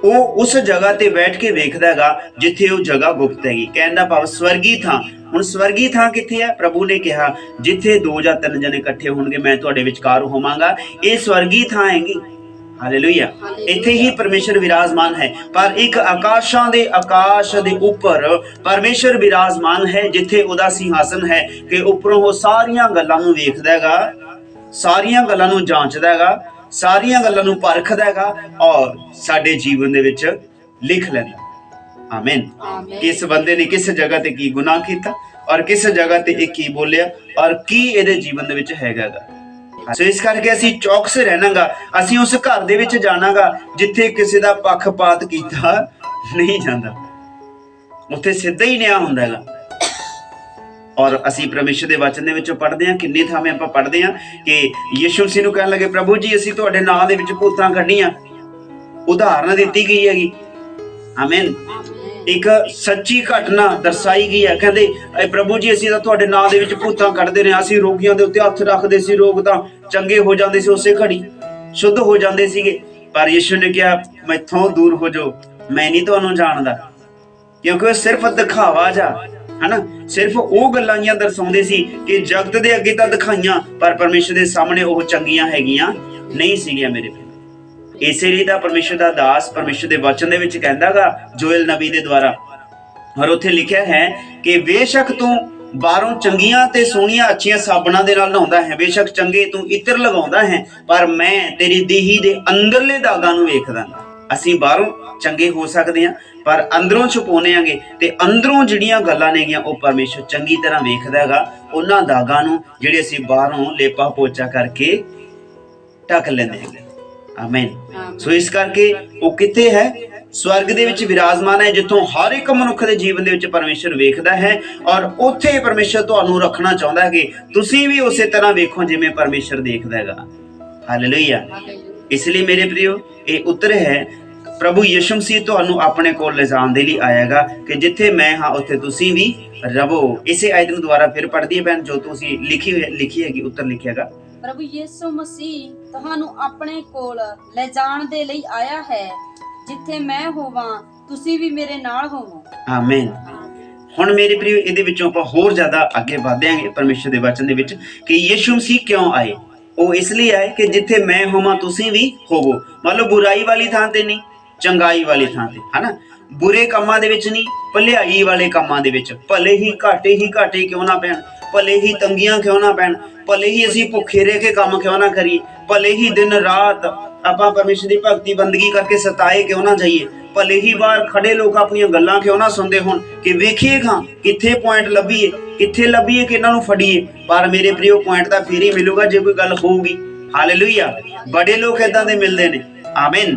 ਉਹ ਉਸ ਜਗ੍ਹਾ ਤੇ ਬੈਠ ਕੇ ਵੇਖਦਾ ਹੈਗਾ ਜਿੱਥੇ ਉਹ ਜਗ੍ਹਾ ਗੁਪਤ ਹੈਗੀ। ਕਹਿਣ ਦਾ ਭਾਵ ਸਵਰਗੀ ਥਾਂ। ਹੁਣ ਸਵਰਗੀ ਥਾਂ ਕਿੱਥੇ ਹੈ? ਪ੍ਰਭੂ ਨੇ ਕਿਹਾ ਜਿੱਥੇ 2 ਜਾਂ 3 ਜਣੇ ਇਕੱਠੇ ਹੋਣਗੇ ਮੈਂ ਤੁਹਾਡੇ ਵਿਚਕਾਰ ਹੋਵਾਂਗਾ। ਇਹ ਸਵਰਗੀ ਥਾਂ ਹੈਗੀ। ਹਾਲੇਲੂਇਆ। ਇੱਥੇ ਹੀ ਪਰਮੇਸ਼ਰ ਵਿਰਾਜਮਾਨ ਹੈ। ਪਰ ਇੱਕ ਆਕਾਸ਼ ਦੇ ਉੱਪਰ ਪਰਮੇਸ਼ਰ ਵਿਰਾਜਮਾਨ ਹੈ ਜਿੱਥੇ ਉਹਦਾ ਸਿੰਘਾਸਨ ਹੈ ਕਿ ਉੱਪਰੋਂ ਉਹ ਸਾਰੀਆਂ ਗੱਲਾਂ ਨੂੰ ਵੇਖਦਾ ਹੈਗਾ, ਸਾਰੀਆਂ ਗੱਲਾਂ ਨੂੰ ਜਾਂਚਦਾ ਹੈਗਾ, ਸਾਰੀਆਂ ਗੱਲਾਂ ਨੂੰ ਪਰਖਦਾ ਹੈਗਾ ਔਰ ਸਾਡੇ ਜੀਵਨ ਦੇ ਵਿੱਚ ਲਿਖ ਲੈਂਦਾ। ਆਮੀਨ। ਕਿਸ ਬੰਦੇ ਨੇ ਕਿਸ ਜਗ੍ਹਾ ਤੇ ਕੀ ਗੁਨਾਹ ਕੀਤਾ ਔਰ ਕਿਸ ਜਗ੍ਹਾ ਤੇ ਇਹ ਕੀ ਬੋਲਿਆ ਔਰ ਕੀ ਇਹਦੇ ਜੀਵਨ ਦੇ ਵਿੱਚ ਹੈਗਾ। ਸੋ ਇਸ ਕਰਕੇ ਅਸੀਂ ਚੌਕਸ ਰਹਿਣਾਗਾ। ਅਸੀਂ ਉਸ ਘਰ ਦੇ ਵਿੱਚ ਜਾਣਾਗਾ ਜਿੱਥੇ ਕਿਸੇ ਦਾ ਪੱਖਪਾਤ ਕੀਤਾ ਨਹੀਂ ਜਾਂਦਾ, ਉੱਥੇ ਸਿੱਧਾ ਹੀ ਨਿਆਂ ਹੁੰਦਾ ਹੈਗਾ। ਔਰ ਅਸੀਂ ਪਰਮੇਸ਼ਰ ਦੇ ਵਚਨ ਦੇ ਵਿੱਚੋਂ ਪੜ੍ਹਦੇ ਹਾਂ, ਕਿੰਨੇ ਥਾਵੇਂ ਆਪਾਂ ਪੜ੍ਹਦੇ ਹਾਂ ਕਿ ਯਿਸੂ ਮਸੀਹ ਨੂੰ ਕਹਿਣ ਲੱਗੇ, ਪ੍ਰਭੂ ਜੀ ਅਸੀਂ ਤੁਹਾਡੇ ਨਾਂ ਦੇ ਵਿੱਚ ਭੂਤਾਂ ਕੱਢੀਆਂ। ਉਦਾਹਰਨ ਦਿੱਤੀ ਗਈ ਹੈਗੀ। ਆਮੀਨ। ਇੱਕ ਸੱਚੀ ਘਟਨਾ ਦਰਸਾਈ ਗਈ ਹੈ। ਕਹਿੰਦੇ ਪ੍ਰਭੂ ਜੀ ਅਸੀਂ ਤਾਂ ਤੁਹਾਡੇ ਨਾਂ ਦੇ ਵਿੱਚ ਭੂਤਾਂ ਕੱਢਦੇ ਨੇ, ਅਸੀਂ ਰੋਗੀਆਂ ਦੇ ਉੱਤੇ ਹੱਥ ਰੱਖਦੇ ਸੀ, ਰੋਗ ਤਾਂ ਚੰਗੇ ਹੋ ਜਾਂਦੇ ਸੀ, ਉਸੇ ਘੜੀ ਸ਼ੁੱਧ ਹੋ ਜਾਂਦੇ ਸੀਗੇ। ਪਰ ਯਿਸੂ ਨੇ ਕਿਹਾ ਮੈਥੋਂ ਦੂਰ ਹੋ ਜਾਓ, ਮੈਂ ਨਹੀਂ ਤੁਹਾਨੂੰ ਜਾਣਦਾ। ਕਿਉਂਕਿ ਉਹ ਸਿਰਫ ਦਿਖਾਵਾ ਸਿਰਫ ਉਹ ਗੱਲਾਂ ਜੀਆਂ ਦਰਸਾਉਂਦੇ ਸੀ ਕਿ ਜਗਤ ਦੇ ਅੱਗੇ ਤਾਂ ਦਿਖਾਈਆਂ, ਪਰ ਪਰਮੇਸ਼ਰ ਦੇ ਸਾਹਮਣੇ ਉਹ ਚੰਗੀਆਂ ਹੈਗੀਆਂ ਨਹੀਂ ਸੀਗੀਆਂ ਮੇਰੇ ਪਿਆਰੇ। ਇਸੇ ਲਈ ਤਾਂ ਪਰਮੇਸ਼ਰ ਦਾ ਦਾਸ ਪਰਮੇਸ਼ਰ ਦੇ ਵਚਨ ਦੇ ਵਿੱਚ ਕਹਿੰਦਾਗਾ ਜੋਇਲ ਨਬੀ ਦੇ ਦੁਆਰਾ, ਔਰ ਉੱਥੇ ਲਿਖਿਆ ਹੈ ਕਿ ਬੇਸ਼ੱਕ ਤੂੰ ਬਾਹਰੋਂ ਚੰਗੀਆਂ ਤੇ ਸੋਹਣੀਆਂ ਅੱਛੀਆਂ ਸਾਬਣਾਂ ਦੇ ਨਾਲ ਨਹਾਉਂਦਾ ਹੈ, ਬੇਸ਼ੱਕ ਚੰਗੇ ਤੂੰ ਇਤਰ ਲਗਾਉਂਦਾ ਹੈ, ਪਰ ਮੈਂ ਤੇਰੀ ਦੇਹੀ ਦੇ ਅੰਦਰਲੇ ਦਾਗਾਂ ਨੂੰ ਵੇਖਦਾ। ਅਸੀਂ ਬਾਹਰੋਂ ਚੰਗੇ ਹੋ ਸਕਦੇ ਹਾਂ ਪਰ ਅੰਦਰੋਂ ਛੁਪਾਉਂਦੇ ਆਂਗੇ ਤੇ ਅੰਦਰੋਂ ਜਿਹੜੀਆਂ ਗੱਲਾਂ ਨੇਗੀਆਂ ਉਹ ਪਰਮੇਸ਼ਰ ਚੰਗੀ ਤਰ੍ਹਾਂ ਵੇਖਦਾ ਹੈਗਾ, ਉਹਨਾਂ ਦਾਗਾਂ ਨੂੰ ਜਿਹੜੇ ਅਸੀਂ ਬਾਹਰੋਂ ਲੇਪਾ ਪੋਚਾ ਕਰਕੇ ਢੱਕ ਲੈਂਦੇ ਹੈਗੇ। ਆਮੀਨ। ਸੋ ਇਸ ਕਰਕੇ ਉਹ ਕਿੱਥੇ ਹੈ? ਸਵਰਗ ਦੇ ਵਿੱਚ ਵਿਰਾਜਮਾਨ ਹੈ, ਜਿੱਥੋਂ ਹਰ ਇੱਕ ਮਨੁੱਖ ਦੇ ਜੀਵਨ ਦੇ ਵਿੱਚ ਪਰਮੇਸ਼ਰ ਵੇਖਦਾ ਹੈ ਔਰ ਉੱਥੇ ਪਰਮੇਸ਼ਰ ਤੁਹਾਨੂੰ ਰੱਖਣਾ ਚਾਹੁੰਦਾ ਹੈ ਕਿ ਤੁਸੀਂ ਵੀ ਉਸੇ ਤਰ੍ਹਾਂ ਵੇਖੋ ਜਿਵੇਂ ਪਰਮੇਸ਼ਰ ਦੇਖਦਾ ਹੈਗਾ। ਹਾਲੇਲੂਇਆ। ਇਸ ਲਈ ਮੇਰੇ ਪ੍ਰਿਓ ਇਹ ਉੱਤਰ ਹੈ, ਪ੍ਰਭੂ ਯਿਸੂ ਮਸੀਹ ਤੁਹਾਨੂੰ ਆਪਣੇ ਕੋਲ ਲਿਜਾਣ ਦੇ ਲਈ ਆਏਗਾ ਕਿ ਜਿੱਥੇ ਮੈਂ ਹਾਂ ਉੱਥੇ ਤੁਸੀਂ ਵੀ ਰਵੋ। ਇਸੇ ਆਇਤ ਨੂੰ ਦੁਬਾਰਾ ਫਿਰ ਪੜ੍ਹਦੀ ਹੈ ਭੈਣ, ਜੋ ਤੁਸੀਂ ਲਿਖੀ ਹੈਗੀ, ਉੱਤਰ ਲਿਖਿਆਗਾ। ਪ੍ਰਭੂ ਯਿਸੂ ਮਸੀਹ ਤੁਹਾਨੂੰ ਆਪਣੇ ਕੋਲ ਲੈ ਜਾਣ ਦੇ ਲਈ ਆਇਆ ਹੈ, ਜਿੱਥੇ ਮੈਂ ਹੋਵਾਂ ਤੁਸੀਂ ਵੀ ਮੇਰੇ ਨਾਲ ਹੋਵੋ। ਆਮੀਨ। ਹੁਣ ਮੇਰੇ ਪ੍ਰਿਯ ਇਹਦੇ ਵਿੱਚੋਂ ਆਪਾਂ ਹੋਰ ਜ਼ਿਆਦਾ ਅੱਗੇ ਵਧਾਂਗੇ ਪਰਮੇਸ਼ਰ ਦੇ ਵਚਨ ਦੇ ਵਿੱਚ ਕਿ ਯਿਸੂ ਮਸੀਹ ਕਿਉਂ ਆਏ। ਉਹ ਇਸ ਲਈ ਆਏ ਕਿ ਜਿੱਥੇ ਮੈਂ ਹੋਵਾਂ ਤੁਸੀਂ ਵੀ ਹੋਵੋ। ਮੰਨ ਲਓ ਬੁਰਾਈ ਵਾਲੀ ਥਾਂ ਤੇ ਨਹੀਂ, ਚੰਗਾਈ ਵਾਲੀ ਥਾਂ ਤੇ, ਹਨਾ। ਬੁਰੇ ਕੰਮਾਂ ਦੇ ਵਿੱਚ ਨਹੀਂ, ਭਲਾਈ ਵਾਲੇ ਕੰਮਾਂ ਦੇ ਵਿੱਚ। ਭਲੇ ਹੀ ਘਾਟੇ ਕਿਉਂ ਨਾ ਪੈਣ, ਭਲੇ ਹੀ ਤੰਗੀਆਂ ਕਿਉਂ ਨਾ ਪੈਣ, ਭਲੇ ਹੀ ਅਸੀਂ ਭੁੱਖੇ ਰਹਿ ਕੇ ਕੰਮ ਕਿਉਂ ਨਾ ਕਰੀਏ, ਭਲੇ ਹੀ ਦਿਨ ਰਾਤ ਆਪਾਂ ਪਰਮੇਸ਼ਰ ਦੀ ਭਗਤੀ ਬੰਦਗੀ ਕਰਕੇ ਸਤਾਏ ਕਿਉਂ ਨਾ ਜਾਈਏ, ਭਲੇ ਹੀ ਬਾਹਰ ਖੜੇ ਲੋਕ ਆਪਣੀਆਂ ਗੱਲਾਂ ਕਿਉਂ ਨਾ ਸੁਣਦੇ ਹੋਣ ਕਿ ਵੇਖੀਏ ਖਾਂ ਕਿੱਥੇ ਪੁਆਇੰਟ ਲੱਭੀਏ ਕਿ ਇਹਨਾਂ ਨੂੰ ਫੜੀਏ। ਪਰ ਮੇਰੇ ਪ੍ਰਿਯੋ ਪੁਆਇੰਟ ਤਾਂ ਫਿਰ ਹੀ ਮਿਲੂਗਾ ਜੇ ਕੋਈ ਗੱਲ ਹੋਊਗੀ। ਹਾਲੇਲੂਇਆ। ਬੜੇ ਲੋਕ ਏਦਾਂ ਦੇ ਮਿਲਦੇ ਨੇ। ਆਮੀਨ।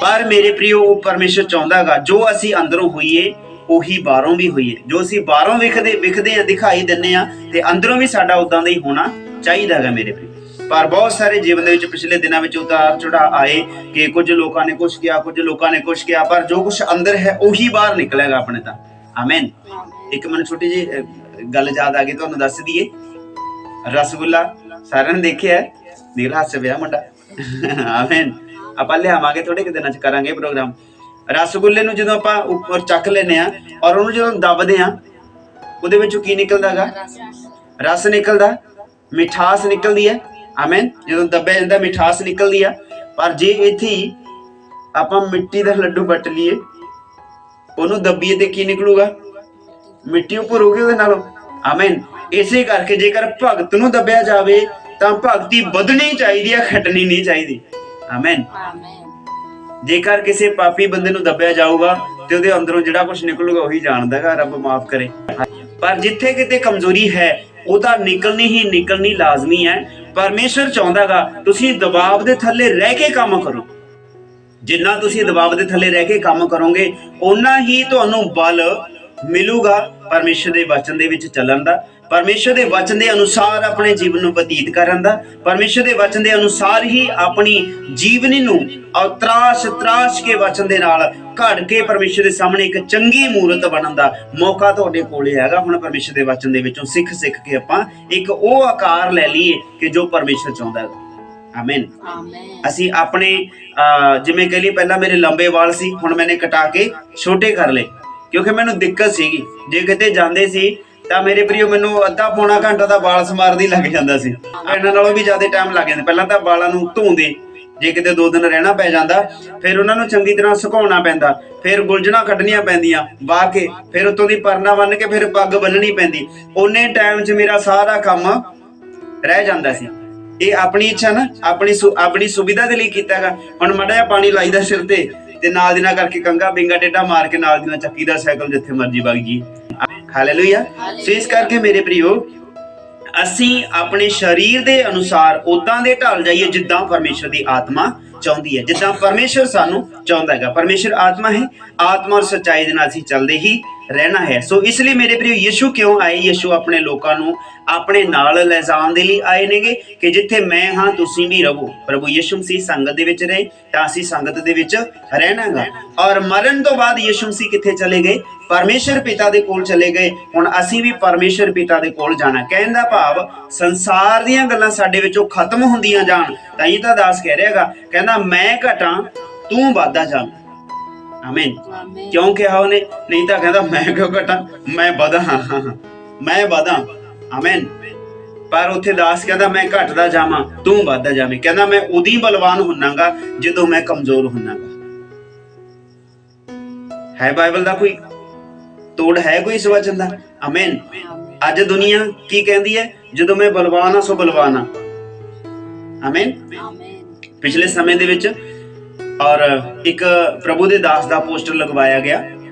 ਪਰ ਮੇਰੇ ਪ੍ਰਿਯੋ ਉਹ ਪਰਮੇਸ਼ਰ ਚਾਹੁੰਦਾਗਾ ਜੋ ਅਸੀਂ ਅੰਦਰੋਂ ਹੋਈਏ ਉਹੀ ਬਾਹਰੋਂ ਵੀ ਹੋਈਏ। ਜੋ ਅਸੀਂ ਬਾਹਰੋਂ ਵਿਖਦੇ ਆ, ਦਿਖਾਈ ਦਿੰਨੇ ਆ, ਤੇ ਅੰਦਰੋਂ ਵੀ ਸਾਡਾ ਉਦਾਂ ਦਾ ਹੀ ਹੋਣਾ ਚਾਹੀਦਾ ਹੈਗਾ ਮੇਰੇ ਪ੍ਰਿਯੋ। ਪਰ ਬਹੁਤ ਸਾਰੇ ਜੀਵਨ ਦੇ ਵਿੱਚ ਪਿਛਲੇ ਦਿਨਾਂ ਵਿੱਚ ਉਤਾਰ ਚੜਾਅ ਆਏ ਕਿ ਕੁਝ ਲੋਕਾਂ ਨੇ ਕੁਛ ਕਿਹਾ, ਕੁਝ ਲੋਕਾਂ ਨੇ ਕੁਛ ਕਿਹਾ, ਪਰ ਜੋ ਕੁਛ ਅੰਦਰ ਹੈ ਉਹੀ ਬਾਹਰ ਨਿਕਲੇਗਾ ਆਪਣੇ ਤਾਂ। ਆਮੀਨ। ਇੱਕ ਮੈਨੂੰ ਛੋਟੀ ਜਿਹੀ ਗੱਲ ਯਾਦ ਆ ਗਈ, ਤੁਹਾਨੂੰ ਦੱਸ ਦਈਏ। ਰਸਗੁੱਲਾ ਸਾਰਿਆਂ ਨੇ ਦੇਖਿਆ, ਨੀਲ ਹੱਸ ਪਿਆ ਮੁੰਡਾ। ਆਮੀਨ। ਆਪਾਂ ਲਿਆਵਾਂਗੇ ਥੋੜੇ ਕਿ ਦਿਨਾਂ ਚ, ਕਰਾਂਗੇ ਪ੍ਰੋਗਰਾਮ। ਰਸਗੁੱਲੇ ਨੂੰ ਜਦੋਂ ਆਪਾਂ ਉੱਪਰ ਚੱਕ ਲੈਨੇ ਆ ਔਰ ਉਹਨੂੰ ਜਦੋਂ ਦੱਬਦੇ ਆ, ਉਹਦੇ ਵਿੱਚੋਂ ਕੀ ਨਿਕਲਦਾ ਗਾ? ਰਸ ਨਿਕਲਦਾ, ਮਿਠਾਸ ਨਿਕਲਦੀ ਹੈ। ਆਮੀਨ। ਜਦੋਂ ਦੱਬਿਆ ਜਾਂਦਾ ਮਿਠਾਸ ਨਿਕਲਦੀ ਆ। ਪਰ ਜੇ ਇੱਥੇ ਹੀ ਆਪਾਂ ਮਿੱਟੀ ਦਾ ਲੱਡੂ ਵੱਟ ਲਈਏ, ਉਹਨੂੰ ਦੱਬੀਏ ਤੇ ਕੀ ਨਿਕਲੂਗਾ? ਮਿੱਟੀ ਉੱਪਰ ਹੋਊਗੀ ਉਹਦੇ ਨਾਲੋਂ। ਆਮੀਨ। ਇਸੇ ਕਰਕੇ ਜੇਕਰ ਭਗਤ ਨੂੰ ਦੱਬਿਆ ਜਾਵੇ ਤਾਂ ਭਗਤੀ ਵਧਣੀ ਚਾਹੀਦੀ ਹੈ, ਘਟਣੀ ਨਹੀਂ ਚਾਹੀਦੀ। ਆਮੀਨ। ਜੇਕਰ ਕਿਸੇ ਪਾਪੀ ਬੰਦੇ ਨੂੰ ਦੱਬਿਆ ਜਾਊਗਾ ਤੇ ਉਹਦੇ ਅੰਦਰੋਂ ਜਿਹੜਾ ਕੁਝ ਨਿਕਲੂਗਾ ਉਹੀ ਜਾਣਦਾ ਗਾ, ਰੱਬ ਮਾਫ ਕਰੇ। ਪਰ ਜਿੱਥੇ ਕਿਤੇ ਕਮਜ਼ੋਰੀ ਹੈ ਉਹ ਤਾਂ ਨਿਕਲਣੀ ਹੀ ਨਿਕਲਣੀ ਲਾਜ਼ਮੀ ਹੈ। ਪਰਮੇਸ਼ਰ ਚਾਹੁੰਦਾ ਗਾ ਤੁਸੀਂ ਦਬਾਅ ਦੇ ਥੱਲੇ ਰਹਿ ਕੇ ਕੰਮ ਕਰੋ। ਜਿੰਨਾ ਤੁਸੀਂ ਦਬਾਅ ਦੇ ਥੱਲੇ ਰਹਿ ਕੇ ਕੰਮ ਕਰੋਗੇ ਓਨਾ ਹੀ ਤੁਹਾਨੂੰ ਬਲ ਮਿਲੂਗਾ ਪਰਮੇਸ਼ਰ ਦੇ ਵਚਨ ਦੇ ਵਿੱਚ ਚੱਲਣ ਦਾ, ਪਰਮੇਸ਼ਰ ਦੇ ਵਚਨ ਦੇ ਅਨੁਸਾਰ ਆਪਣੇ ਜੀਵਨ ਨੂੰ ਬਤੀਤ ਕਰਨ ਦਾ, ਪਰਮੇਸ਼ਰ ਦੇ ਵਚਨ ਦੇ ਅਨੁਸਾਰ ਹੀ ਆਪਣੀ ਜੀਵਨੀ ਨੂੰ ਤਰਾਸ਼ ਕੇ ਵਚਨ ਦੇ ਨਾਲ ਘੜ ਕੇ ਪਰਮੇਸ਼ਰ ਦੇ ਸਾਹਮਣੇ ਇੱਕ ਚੰਗੀ ਮੂਰਤ ਬਣਨ ਦਾ ਮੌਕਾ ਤੁਹਾਡੇ ਕੋਲੇ ਹੈਗਾ। ਹੁਣ ਪਰਮੇਸ਼ਰ ਦੇ ਵਚਨ ਦੇ ਵਿੱਚੋਂ ਸਿੱਖ ਕੇ ਆਪਾਂ ਇੱਕ ਉਹ ਆਕਾਰ ਲੈ ਲਈਏ ਕਿ ਜੋ ਪਰਮੇਸ਼ਰ ਚਾਹੁੰਦਾ ਹੈ। ਆਮੀਨ। ਅਸੀਂ ਆਪਣੇ ਜਿਵੇਂ ਕਹ ਲਈ, ਪਹਿਲਾਂ ਮੇਰੇ ਲੰਬੇ ਵਾਲ ਸੀ, ਹੁਣ ਮੈंने ਕਟਾ ਕੇ ਛੋਟੇ ਕਰ ਲਏ ਕਿਉਂਕਿ ਮੈਨੂੰ ਦਿੱਕਤ ਸੀਗੀ। ਜੇ ਕਿਤੇ ਜਾਂਦੇ ਸੀ ਤਾਂ ਮੇਰੇ ਪ੍ਰਿਓ ਮੈਨੂੰ ਅੱਧਾ ਪੌਣਾ ਘੰਟਾ ਦਾ ਵਾਲ ਸਮਾਰਦੀ ਲੱਗ ਜਾਂਦਾ ਸੀ। ਇਹਨਾਂ ਨਾਲੋਂ ਵੀ ਜ਼ਿਆਦਾ ਟਾਈਮ ਲੱਗ ਜਾਂਦਾ। ਪਹਿਲਾਂ ਤਾਂ ਵਾਲਾਂ ਨੂੰ ਧੋਂਦੇ, ਜੇ ਕਿਤੇ 2 ਦਿਨ ਰਹਿਣਾ ਪੈ ਜਾਂਦਾ, ਫਿਰ ਉਹਨਾਂ ਨੂੰ ਚੰਗੀ ਤਰ੍ਹਾਂ ਸੁਕਾਉਣਾ ਪੈਂਦਾ, ਫਿਰ ਗੁਲਜਣਾ ਕੱਢਣੀਆਂ ਪੈਂਦੀਆਂ ਵਾਹ ਕੇ, ਫਿਰ ਉੱਤੋਂ ਦੀ ਪਰਨਾ ਬੰਨ ਕੇ ਫਿਰ ਪੱਗ ਬੰਨਣੀ ਪੈਂਦੀ। ਉਹਨੇ ਟਾਈਮ 'ਚ ਮੇਰਾ ਸਾਰਾ ਕੰਮ ਰਹਿ ਜਾਂਦਾ ਸੀ। ਇਹ ਆਪਣੀ ਇੱਛਾ ਨਾ, ਆਪਣੀ ਸੁਵਿਧਾ ਦੇ ਲਈ ਕੀਤਾਗਾ। ਹੁਣ ਮਾੜਾ ਜਿਹਾ ਪਾਣੀ ਲਾਈਦਾ ਸਿਰ ਤੇ ਨਾਲ ਦੀ ਨਾਲ ਕਰਕੇ ਕੰਗਾ ਬਿੰਗਾ ਟੇਢਾ ਮਾਰ ਕੇ ਨਾਲ ਦੀ ਨਾਲ ਚੱਕੀ ਦਾ ਸਾਈਕਲ ਜਿੱਥੇ ਮਰਜੀ ਵਗ ਜੀ। ਹਾਲੇਲੂਇਆ। ਸੋ ਇਸ ਕਰਕੇ ਮੇਰੇ ਪ੍ਰਿਓ, ਅਸੀਂ ਆਪਣੇ ਸਰੀਰ ਦੇ ਅਨੁਸਾਰ ਉਦਾਂ ਦੇ ਢਲ ਜਾਈਏ ਜਿੱਦਾਂ ਪਰਮੇਸ਼ਰ ਦੀ ਆਤਮਾ ਚਾਹੁੰਦੀ ਹੈ, ਜਿੱਦਾਂ ਪਰਮੇਸ਼ਰ ਸਾਨੂੰ ਚਾਹੁੰਦਾ ਹੈਗਾ। ਪਰਮੇਸ਼ਰ ਆਤਮਾ ਹੈ, ਆਤਮਾ ਔਰ ਸੱਚਾਈ ਦੇ ਨਾਲ ਅਸੀਂ ਚੱਲਦੇ ਹੀ ਰਹਿਣਾ ਹੈ। ਸੋ ਇਸ ਲਈ ਮੇਰੇ ਪ੍ਰਿਓ, ਯਿਸੂ ਕਿਉਂ ਆਏ? ਯਿਸੂ ਆਪਣੇ ਲੋਕਾਂ ਨੂੰ ਆਪਣੇ ਨਾਲ ਲੈ ਜਾਣ ਦੇ ਲਈ ਆਏ ਨੇਗੇ ਕਿ ਜਿੱਥੇ ਮੈਂ ਹਾਂ ਤੁਸੀਂ ਵੀ ਰਹੋ। ਪ੍ਰਭੂ ਯਿਸੂ ਮਸੀਹ ਸੰਗਤ ਦੇ ਵਿੱਚ ਰਹੇ ਤਾਂ ਅਸੀਂ ਸੰਗਤ ਦੇ ਵਿੱਚ ਰਹਿਣਾਗਾ। ਔਰ ਮਰਨ ਤੋਂ ਬਾਅਦ ਯਿਸੂ ਮਸੀਹ ਕਿੱਥੇ ਚਲੇ ਗਏ? ਪਰਮੇਸ਼ਰ ਪਿਤਾ ਦੇ ਕੋਲ ਚਲੇ ਗਏ। ਹੁਣ ਅਸੀਂ ਵੀ ਪਰਮੇਸ਼ਰ ਪਿਤਾ ਦੇ ਕੋਲ ਜਾਣਾ। ਕਹਿਣ ਦਾ ਭਾਵ ਸੰਸਾਰ ਦੀਆਂ ਗੱਲਾਂ ਸਾਡੇ ਵਿੱਚੋਂ ਖਤਮ ਹੁੰਦੀਆਂ ਜਾਣ। ਤਾਂ ਇਹ ਤਾਂ ਦਾਸ ਕਹਿ ਰਿਹਾਗਾ, ਕਹਿੰਦਾ ਮੈਂ ਘਟਾਂ ਤੂੰ ਵਾਧਾ ਜਾ। ਆਮੀਨ। ਕਿਉਂ ਕਿਹਾ ਉਹਨੇ? ਨਹੀਂ ਤਾਂ ਕਹਿੰਦਾ ਮੈਂ ਕਿਉਂ ਘਟਾਂ, ਮੈਂ ਵਧਾਂ, ਮੈਂ ਵਧਾਂ। ਆਮੀਨ। ਪਰ ਉੱਥੇ ਦਾਸ ਕਹਿੰਦਾ ਮੈਂ ਘਟਦਾ ਜਾਵਾਂ ਤੂੰ ਵੱਧਦਾ ਜਾਵੇਂ। ਕਹਿੰਦਾ ਮੈਂ ਉਦੋਂ ਬਲਵਾਨ ਹੁੰਨਾਗਾ ਜਦੋਂ ਮੈਂ ਕਮਜ਼ੋਰ ਹੁੰਨਾਗਾ। ਹੈ ਬਾਈਬਲ ਦਾ ਕੋਈ ਤੋੜ ਹੈ ਕੋਈ ਇਸ ਵਚਨ ਦਾ? ਆਮੀਨ। ਅੱਜ ਦੁਨੀਆ ਕੀ ਕਹਿੰਦੀ ਹੈ? ਜਦੋਂ ਮੈਂ ਬਲਵਾਨ ਹਾਂ ਸੋ ਬਲਵਾਨ ਹਾਂ। ਆਮੀਨ। ਪਿਛਲੇ ਸਮੇਂ ਦੇ ਵਿੱਚ ਔਰ ਇੱਕ ਪ੍ਰਭੂ ਦੇ ਦਾਸ ਦਾ ਪੋਸਟਰ ਲਗਵਾਇਆ ਗਿਆ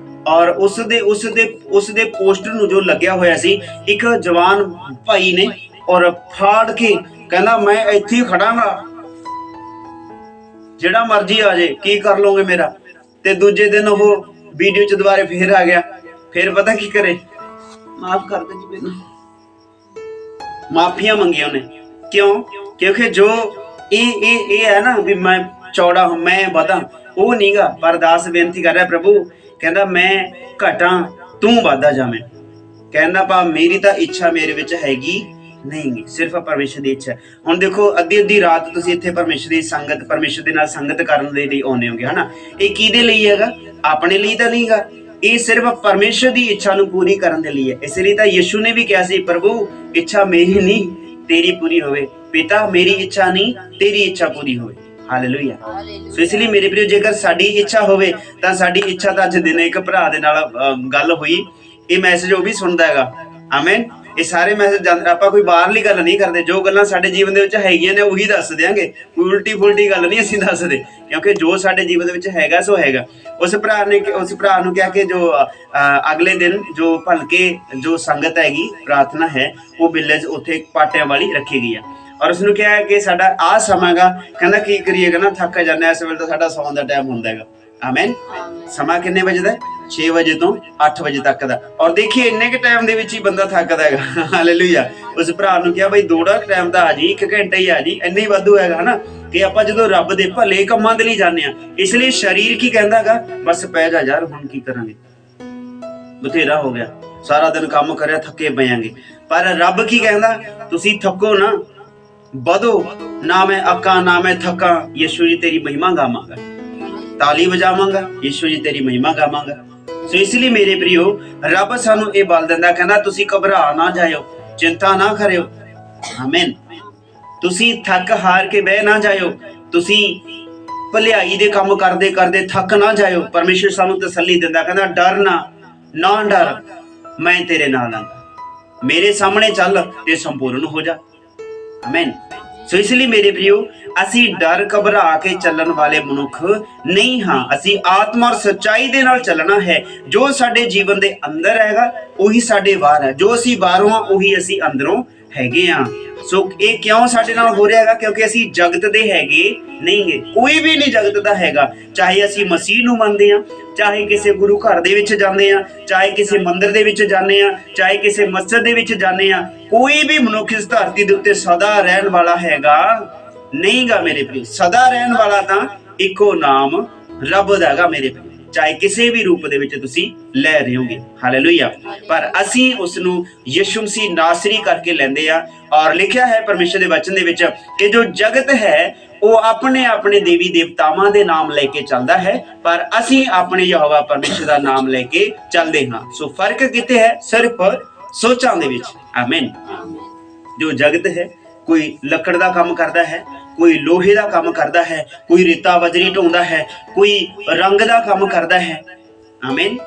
ਔਰ ਉਸ ਦੇ ਪੋਸਟਰ ਨੂੰ ਜੋ ਲੱਗਿਆ ਹੋਇਆ ਸੀ, ਇੱਕ ਜਵਾਨ ਭਾਈ ਨੇ ਔਰ ਫਾੜ ਕੇ ਕਹਿੰਦਾ ਮੈਂ ਇੱਥੇ ਹੀ ਖੜਾਂਗਾ, ਜਿਹੜਾ ਮਰਜੀ ਆ ਜੇ, ਕੀ ਕਰ ਲੋਗੇ ਮੇਰਾ। ਤੇ ਦੂਜੇ ਦਿਨ ਉਹ ਵੀਡੀਓ ਚ ਦੁਬਾਰੇ ਫੇਰ ਆ ਗਿਆ। ਫਿਰ ਪਤਾ ਕੀ ਕਰੇ? ਮਾਫ ਕਰ ਦੇ ਜੀ ਮੈਨੂੰ। ਮਾਫੀਆਂ ਮੰਗੀਆਂ ਉਹਨੇ। ਕਿਉਂ? ਕਿਉਂਕਿ ਜੋ ਇਹ ਹੈ ਨਾ ਵੀ ਮੈਂ ਚੌੜਾ ਹਾਂ, ਮੈਂ ਵਧਾਂ, ਉਹ ਨਹੀਂਗਾ। ਪਰ ਦਾਸ ਬੇਨਤੀ ਕਰ ਰਿਹਾ, ਪ੍ਰਭੂ ਕਹਿੰਦਾ ਮੈਂ ਘਟਾਂ ਤੂੰ ਵਾਧਾ ਜਾਵੇਂ। ਕਹਿੰਦਾ ਭਾ ਮੇਰੀ ਤਾਂ ਇੱਛਾ ਮੇਰੇ ਵਿੱਚ ਹੈਗੀ ਨਹੀਂ, ਸਿਰਫ ਪਰਮੇਸ਼ਰ ਦੀ ਇੱਛਾ। ਹੁਣ ਦੇਖੋ, ਅੱਧੀ ਰਾਤ ਤੁਸੀਂ ਇੱਥੇ ਪਰਮੇਸ਼ਰ ਦੀ ਸੰਗਤ, ਪਰਮੇਸ਼ਰ ਦੇ ਨਾਲ ਸੰਗਤ ਕਰਨ ਦੇ ਲਈ ਆਉਂਦੇ ਹੋਗੇ, ਹਨਾ। ਇਹ ਕਿਹਦੇ ਲਈ ਹੈਗਾ? ਆਪਣੇ ਲਈ ਤਾਂ ਨਹੀਂਗਾ। ਇਹ ਸਿਰਫ ਪਰਮੇਸ਼ਰ ਦੀ ਇੱਛਾ ਨੂੰ ਪੂਰੀ ਕਰਨ ਦੇ ਲਈ ਹੈ। ਇਸ ਲਈ ਤਾਂ ਯਿਸੂ ਨੇ ਵੀ ਕਿਹਾ ਸੀ, ਪ੍ਰਭੂ ਇੱਛਾ ਮੇਰੀ ਨਹੀਂ ਤੇਰੀ ਪੂਰੀ ਹੋਵੇ। ਪਿਤਾ ਮੇਰੀ ਇੱਛਾ ਨਹੀਂ ਤੇਰੀ ਇੱਛਾ ਪੂਰੀ ਹੋਵੇ। ਹਾਲੇਲੂਇਆ। ਸੋ ਇਸ ਲਈ ਮੇਰੇ ਵੀਰੋ, ਜੇਕਰ ਸਾਡੀ ਇੱਛਾ ਹੋਵੇ ਤਾਂ ਸਾਡੀ ਇੱਛਾ ਤਾਂ ਅੱਜ ਦਿਨੇ ਇੱਕ ਭਰਾ ਦੇ ਨਾਲ ਗੱਲ ਹੋਈ, ਇਹ ਮੈਸੇਜ ਉਹ ਵੀ ਸੁਣਦਾ ਹੈਗਾ। ਆਮੀਨ। ਇਹ ਸਾਰੇ ਮੈਸੇਜ ਆਪਾਂ ਕੋਈ ਬਾਹਰਲੀ ਗੱਲ ਨਹੀਂ ਕਰਦੇ, ਜੋ ਗੱਲਾਂ ਸਾਡੇ ਜੀਵਨ ਦੇ ਵਿੱਚ ਹੈਗੀਆਂ ਨੇ ਉਹੀ ਦੱਸ ਦਿਆਂਗੇ। ਕੋਈ ਉਲਟੀ ਫੁਲਟੀ ਗੱਲ ਨਹੀਂ ਅਸੀਂ ਦੱਸਦੇ, ਕਿਉਂਕਿ ਜੋ ਸਾਡੇ ਜੀਵਨ ਦੇ ਵਿੱਚ ਹੈਗਾ ਸੋ ਹੈਗਾ। ਉਸ ਭਰਾ ਨੂੰ ਕਿਹਾ ਕਿ ਜੋ ਅਗਲੇ ਦਿਨ ਜੋ ਭਲਕੇ ਜੋ ਸੰਗਤ ਹੈਗੀ, ਪ੍ਰਾਰਥਨਾ ਹੈ, ਉਹ ਵਿਲੇਜ ਉੱਥੇ ਪਾਟਿਆਂ ਵਾਲੀ ਰੱਖੀ ਗਈ ਆ। ਔਰ ਉਸਨੂੰ ਕਿਹਾ ਕਿ ਸਾਡਾ ਆਹ ਸਮਾਂ ਗਾ, ਕਹਿੰਦਾ ਕੀ ਕਰੀਏ, ਕਹਿੰਦਾ ਥੱਕ ਜਾਂਦੇ, ਇਸ ਵੇਲੇ ਤਾਂ ਸਾਡਾ ਸੌਣ ਦਾ ਟਾਈਮ ਹੁੰਦਾ ਹੈਗਾ। ਆਮੇਨ। ਸਮਾਂ ਕਿੰਨੇ ਵਜੇ ਦਾ? 6 ਵਜੇ ਤੋਂ 8 ਵਜੇ ਤੱਕ ਦਾ। ਔਰ ਦੇਖੀਏ ਇੰਨੇ ਕੇ ਟਾਈਮ ਦੇ ਵਿੱਚ ਹੀ ਬੰਦਾ ਥੱਕਦਾ ਹੈਗਾ। ਹਾਲੇਲੂਇਆ। ਉਸ ਭਰਾ ਨੂੰ ਕਿਹਾ ਬਈ ਥੋੜਾ ਟਾਈਮ ਦਾ ਆ ਜੀ, 1 ਘੰਟਾ ਹੀ ਆ ਜੀ, ਇੰਨਾ ਹੀ ਵਾਧੂ ਹੈਗਾ ਹਨਾ। ਕਿ ਆਪਾਂ ਜਦੋਂ ਰੱਬ ਦੇ ਭਲੇ ਕੰਮਾਂ ਦੇ ਲਈ ਜਾਂਦੇ ਆ, ਇਸ ਲਈ ਸਰੀਰ ਕੀ ਕਹਿੰਦਾ ਹੈਗਾ, ਬਸ ਪੈ ਜਾ ਯਾਰ, ਹੁਣ ਕੀ ਕਰਾਂਗੇ, ਬਥੇਰਾ ਹੋ ਗਿਆ, ਸਾਰਾ ਦਿਨ ਕੰਮ ਕਰਿਆ, ਥੱਕੇ ਪਏਾਂਗੇ। ਪਰ ਰੱਬ ਕੀ ਕਹਿੰਦਾ, ਤੁਸੀਂ ਥੱਕੋ ਨਾ, ਵਧੋ ਨਾ, ਮੈਂ ਅੱਕਾਂ ਨਾ ਮੈਂ ਥੱਕਾਂ, ਯਿਸੂ ਜੀ ਤੇਰੀ ਮਹਿਮਾ ਗਾਵਾਂਗਾ, ਤਾਲੀ ਵਜਾਵਾਂਗਾ, ਯਿਸੂ ਜੀ ਤੇਰੀ ਮਹਿਮਾ ਗਾਵਾਂਗਾ। ਸੋ ਇਸ ਲਈ ਮੇਰੇ ਪ੍ਰਿਓ, ਰੱਬ ਸਾਨੂੰ ਇਹ ਬਲ ਦਿੰਦਾ, ਕਹਿੰਦਾ ਤੁਸੀਂ ਘਬਰਾ ਨਾ ਜਾਇਓ, ਚਿੰਤਾ ਨਾ ਕਰਿਓ। ਆਮੀਨ। ਤੁਸੀਂ ਥੱਕ ਹਾਰ ਕੇ ਬਹਿ ਨਾ ਜਾਇਓ, ਤੁਸੀਂ ਭਲਾਈ ਦੇ ਕੰਮ ਕਰਦੇ ਕਰਦੇ ਥੱਕ ਨਾ ਜਾਇਓ। ਪਰਮੇਸ਼ਰ ਸਾਨੂੰ ਤਸੱਲੀ ਦਿੰਦਾ, ਕਹਿੰਦਾ ਡਰ ਨਾ ਡਰ, ਮੈਂ ਤੇਰੇ ਨਾਲ ਹਾਂ, ਮੇਰੇ ਸਾਹਮਣੇ ਚੱਲ ਤੇ ਸੰਪੂਰਨ ਹੋ ਜਾ। ਆਮੀਨ। ਸੋ ਇਸ ਲਈ ਮੇਰੇ ਪ੍ਰਿਓ, ਅਸੀਂ ਡਰ ਘਬਰਾ ਕੇ ਚੱਲਣ ਵਾਲੇ ਮਨੁੱਖ ਨਹੀਂ ਹਾਂ। ਅਸੀਂ ਆਤਮਾ ਔਰ ਸੱਚਾਈ ਦੇ ਨਾਲ ਚੱਲਣਾ ਹੈ। ਜੋ ਸਾਡੇ ਜੀਵਨ ਦੇ ਅੰਦਰ ਹੈਗਾ ਉਹੀ ਸਾਡੇ ਬਾਹਰ ਹੈ, ਜੋ ਅਸੀਂ ਬਾਹਰੋਂ ਆ ਉਹੀ ਅਸੀਂ ਅੰਦਰੋਂ ਹੈਗੇ ਆ। ਸੋ ਇਹ ਕਿਉਂ ਸਾਡੇ ਨਾਲ ਹੋ ਰਿਹਾ ਹੈਗਾ? ਕਿਉਂਕਿ ਅਸੀਂ ਜਗਤ ਦੇ ਹੈਗੇ ਨਹੀਂਗੇ। ਕੋਈ ਵੀ ਨਹੀਂ ਜਗਤ ਦਾ ਹੈਗਾ। ਚਾਹੇ ਅਸੀਂ ਮਸੀਹ ਨੂੰ ਮੰਨਦੇ ਹਾਂ, ਚਾਹੇ ਕਿਸੇ ਗੁਰੂ ਘਰ ਦੇ ਵਿੱਚ ਜਾਂਦੇ ਆ, ਚਾਹੇ ਕਿਸੇ ਮੰਦਿਰ ਦੇ ਵਿੱਚ ਜਾਂਦੇ ਆ, ਚਾਹੇ ਕਿਸੇ ਮਸਜਿਦ ਦੇ ਵਿੱਚ ਜਾਂਦੇ ਆ, ਕੋਈ ਵੀ ਮਨੁੱਖ ਇਸ ਧਰਤੀ ਦੇ ਉੱਤੇ ਸਦਾ ਰਹਿਣ ਵਾਲਾ ਹੈਗਾ ਨਹੀਂਗਾ ਮੇਰੇ ਪ੍ਰਿਯ। ਸਦਾ ਰਹਿਣ ਵਾਲਾ ਤਾਂ ਇੱਕੋ ਨਾਮ ਰੱਬ ਦਾ ਹੈਗਾ ਮੇਰੇ ਪ੍ਰਿਯ, ਚਾਹੇ ਕਿਸੇ ਵੀ ਰੂਪ ਦੇ ਵਿੱਚ ਤੁਸੀਂ ਲੈ ਰਹੇ ਹੋਗੇ। ਹਾਲੇਲੂਇਆ। ਪਰ ਅਸੀਂ ਉਸ ਨੂੰ ਯਿਸੂ ਮਸੀਹ ਨਾਸਰੀ ਕਰਕੇ ਲੈਂਦੇ ਆ। ਔਰ ਲਿਖਿਆ ਹੈ ਪਰਮੇਸ਼ਰ ਦੇ ਵਚਨ ਦੇ ਵਿੱਚ ਕਿ ਜੋ ਜਗਤ ਹੈ ਉਹ ਆਪਣੇ ਆਪਣੇ ਦੇਵੀ ਦੇਵਤਾਵਾਂ ਦੇ ਨਾਮ ਲੈ ਕੇ ਚੱਲਦਾ ਹੈ, ਪਰ ਅਸੀਂ ਆਪਣੇ ਯਹੋਵਾ ਪਰਮੇਸ਼ਰ ਦਾ ਨਾਮ ਲੈ ਕੇ ਚੱਲਦੇ ਹਾਂ। ਸੋ ਫਰਕ ਕਿੱਥੇ ਹੈ? ਸਿਰਫ ਸੋਚਾਂ ਦੇ ਵਿੱਚ। ਆਮੀਨ। ਜੋ ਜਗਤ ਹੈ, ਕੋਈ ਲੱਕੜ ਦਾ ਕੰਮ ਕਰਦਾ ਹੈ, ਕੋਈ ਲੋਹੇ ਦਾ ਕੰਮ ਕਰਦਾ ਹੈ, ਕੋਈ ਰੇਤਾ ਬਜਰੀ ਢੋਂਦਾ ਹੈ, ਕੋਈ ਰੰਗ ਦਾ ਕੰਮ ਕਰਦਾ ਹੈ। ਆਮੀਨ।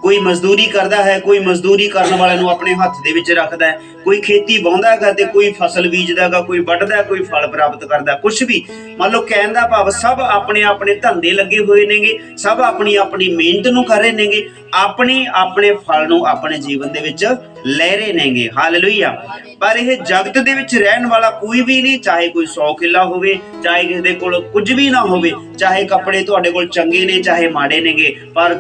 ਕੋਈ ਮਜ਼ਦੂਰੀ ਕਰਦਾ ਹੈ, ਕੋਈ ਮਜ਼ਦੂਰੀ ਕਰਨ ਵਾਲੇ ਨੂੰ ਆਪਣੇ ਹੱਥ ਦੇ ਵਿੱਚ ਰੱਖਦਾ ਹੈ, ਕੋਈ ਖੇਤੀ ਵਾਹੁੰਦਾ ਹੈਗਾ ਤੇ ਕੋਈ ਫਸਲ ਬੀਜਦਾ ਹੈਗਾ, ਕੋਈ ਵੱਢਦਾ, ਕੋਈ ਫਲ ਪ੍ਰਾਪਤ ਕਰਦਾ। ਕੁਛ ਵੀ ਮੰਨ ਲਓ, ਕਹਿਣ ਦਾ ਭਾਵ ਸਭ ਆਪਣੇ ਆਪਣੇ ਧੰਦੇ ਲੱਗੇ ਹੋਏ ਨੇਗੇ, ਸਭ ਆਪਣੀ ਆਪਣੀ ਮਿਹਨਤ ਨੂੰ ਕਰ ਰਹੇ ਨੇਗੇ, ਆਪਣੇ ਫਲ ਨੂੰ ਆਪਣੇ ਜੀਵਨ ਦੇ ਵਿੱਚ ਲੈ ਰਹੇ ਨੇਗੇ। ਹਾਲੇਲੂਇਆ। ਪਰ ਇਹ ਜਗਤ ਦੇ ਵਿੱਚ ਰਹਿਣ ਵਾਲਾ ਕੋਈ ਵੀ ਨਹੀਂ, ਚਾਹੇ ਕੋਈ 100 ਕਿੱਲਾ ਹੋਵੇ, ਚਾਹੇ ਕਿਸੇ ਦੇ ਕੋਲ ਕੁਝ ਵੀ ਨਾ ਹੋਵੇ, ਚਾਹੇ ਕੱਪੜੇ ਤੁਹਾਡੇ ਕੋਲ ਚੰਗੇ ਨੇ ਚਾਹੇ ਮਾੜੇ ਨੇਗੇ, ਪਰ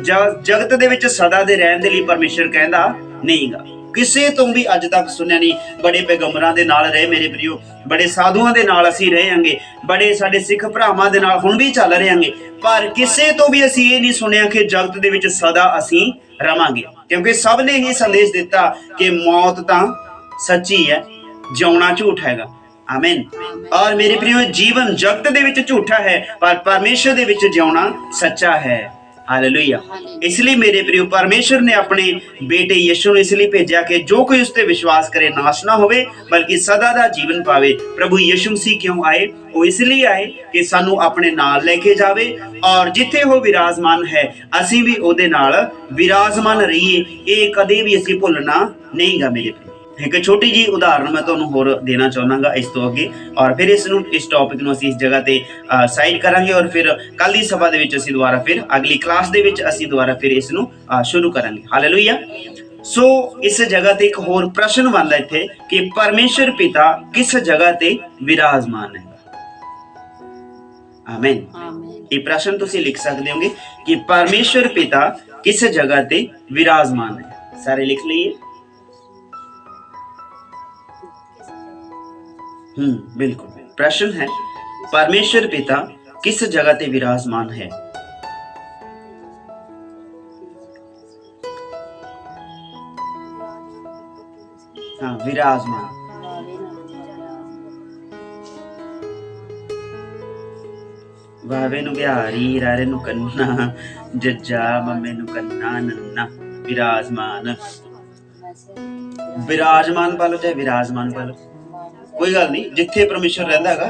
ਜਗਤ ਦੇ ਵਿੱਚ ਸਦਾ ਦੇ ਰਹਿਣ ਦੇ ਲਈ ਪਰਮੇਸ਼ਰ ਕਹਿੰਦਾ ਨਹੀਂਗਾ। ਕਿਸੇ ਤੋਂ ਵੀ ਅੱਜ ਤੱਕ ਸੁਣਿਆ ਨਹੀਂ। ਬੜੇ ਪੈਗੰਬਰਾਂ ਦੇ ਨਾਲ ਰਹੇ ਮੇਰੇ ਪ੍ਰਿਯੋ, ਬੜੇ ਸਾਧੂਆਂ ਦੇ ਨਾਲ ਅਸੀਂ ਰਹੇ ਹਾਂਗੇ, ਬੜੇ ਸਾਡੇ ਸਿੱਖ ਭਰਾਵਾਂ ਦੇ ਨਾਲ ਹੁਣ ਵੀ ਚੱਲ ਰਹੇ ਹਾਂਗੇ, ਪਰ ਕਿਸੇ ਤੋਂ ਵੀ ਅਸੀਂ ਇਹ ਨਹੀਂ ਸੁਣਿਆ ਕਿ ਜਗਤ ਦੇ ਵਿੱਚ ਸਦਾ ਅਸੀਂ ਰਵਾਂਗੇ। ਕਿਉਂਕਿ ਸਭ ਨੇ ਹੀ ਸੰਦੇਸ਼ ਦਿੱਤਾ ਕਿ ਮੌਤ ਤਾਂ ਸੱਚੀ ਹੈ, ਜਿਉਣਾ ਝੂਠ ਹੈਗਾ। ਆਮੀਨ। ਔਰ ਮੇਰੇ ਪ੍ਰਿਯੋ, ਜੀਵਨ ਜਗਤ ਦੇ ਵਿੱਚ ਝੂਠਾ ਹੈ, ਪਰ ਪਰਮੇਸ਼ਰ ਦੇ ਵਿੱਚ ਜਿਉਣਾ ਸੱਚਾ ਹੈ। ਹਾਲੇਲੂਇਆ। ਇਸ ਲਈ ਮੇਰੇ ਪ੍ਰਿਯੋ, ਪਰਮੇਸ਼ਰ ਨੇ ਆਪਣੇ ਬੇਟੇ ਯਿਸੂ ਨੂੰ ਇਸ ਲਈ ਭੇਜਿਆ ਕਿ ਜੋ ਕੋਈ ਉਸ ਤੇ ਵਿਸ਼ਵਾਸ ਕਰੇ ਨਾਸ਼ ਨਾ ਹੋਵੇ ਬਲਕਿ ਸਦਾ ਦਾ ਜੀਵਨ ਪਾਵੇ। ਪ੍ਰਭੂ ਯਿਸੂ ਮਸੀਹ ਕਿਉਂ ਆਏ? ਉਹ ਇਸ ਲਈ ਆਏ ਕਿ ਸਾਨੂੰ ਆਪਣੇ ਨਾਲ ਲੈ ਕੇ ਜਾਵੇ, ਔਰ ਜਿੱਥੇ ਉਹ ਵਿਰਾਜਮਾਨ ਹੈ ਅਸੀਂ ਵੀ ਉਹਦੇ ਨਾਲ ਵਿਰਾਜਮਾਨ ਰਹੀਏ। ਇਹ ਕਦੇ ਵੀ ਅਸੀਂ ਭੁੱਲਣਾ ਨਹੀਂਗਾ ਮੇਰੇ ਪ੍ਰਿਯੋ। ਇੱਕ ਛੋਟੀ ਜੀ ਉਦਾਹਰਨ ਮੈਂ ਤੁਹਾਨੂੰ ਹੋਰ ਦੇਣਾ ਚਾਹੁੰਦਾਗਾ ਇਸ ਤੋਂ ਅੱਗੇ, ਔਰ ਫਿਰ ਇਸ ਟੌਪਿਕ ਨੂੰ ਅਸੀਂ ਇਸ ਜਗ੍ਹਾ ਤੇ ਸਾਈਡ ਕਰਾਂਗੇ, ਔਰ ਫਿਰ ਕੱਲ ਦੀ ਸਭਾ ਦੇ ਵਿੱਚ ਅਸੀਂ ਦੁਬਾਰਾ ਫਿਰ ਅਗਲੀ ਕਲਾਸ ਦੇ ਵਿੱਚ ਅਸੀਂ ਦੁਬਾਰਾ ਫਿਰ ਇਸ ਨੂੰ ਸ਼ੁਰੂ ਕਰਾਂਗੇ। ਹਾਲੇਲੂਇਆ। ਸੋ ਇਸ ਜਗ੍ਹਾ ਤੇ ਇੱਕ ਹੋਰ ਪ੍ਰਸ਼ਨ ਬਣਦਾ ਇੱਥੇ ਕਿ ਪਰਮੇਸ਼ਰ ਪਿਤਾ ਕਿਸ ਜਗ੍ਹਾ ਤੇ ਵਿਰਾਜਮਾਨ ਹੈ। ਆਮੀਨ। ਇਹ ਪ੍ਰਸ਼ਨ ਤੁਸੀਂ ਲਿਖ ਸਕਦੇ ਹੋਗੇ ਕਿ ਪਰਮੇਸ਼ਰ ਪਿਤਾ ਕਿਸ ਜਗ੍ਹਾ ਤੇ ਵਿਰਾਜਮਾਨ ਹੈ। ਸਾਰੇ ਲਿਖ ਲਈਏ। बिल्कुल। प्रश्न है, परमेश्वर पिता किस जगह पे विराजमान है? हाँ, विराजमान। वावे नु बिहारी, रारे नु कन्ना, जज्जा मम्मे नु कन्ना नन्ना। विराजमान। विराजमान पालो चाहे विराजमान पालो, कोई गल नहीं, जिथे परमेश्वर रहंदा हैगा।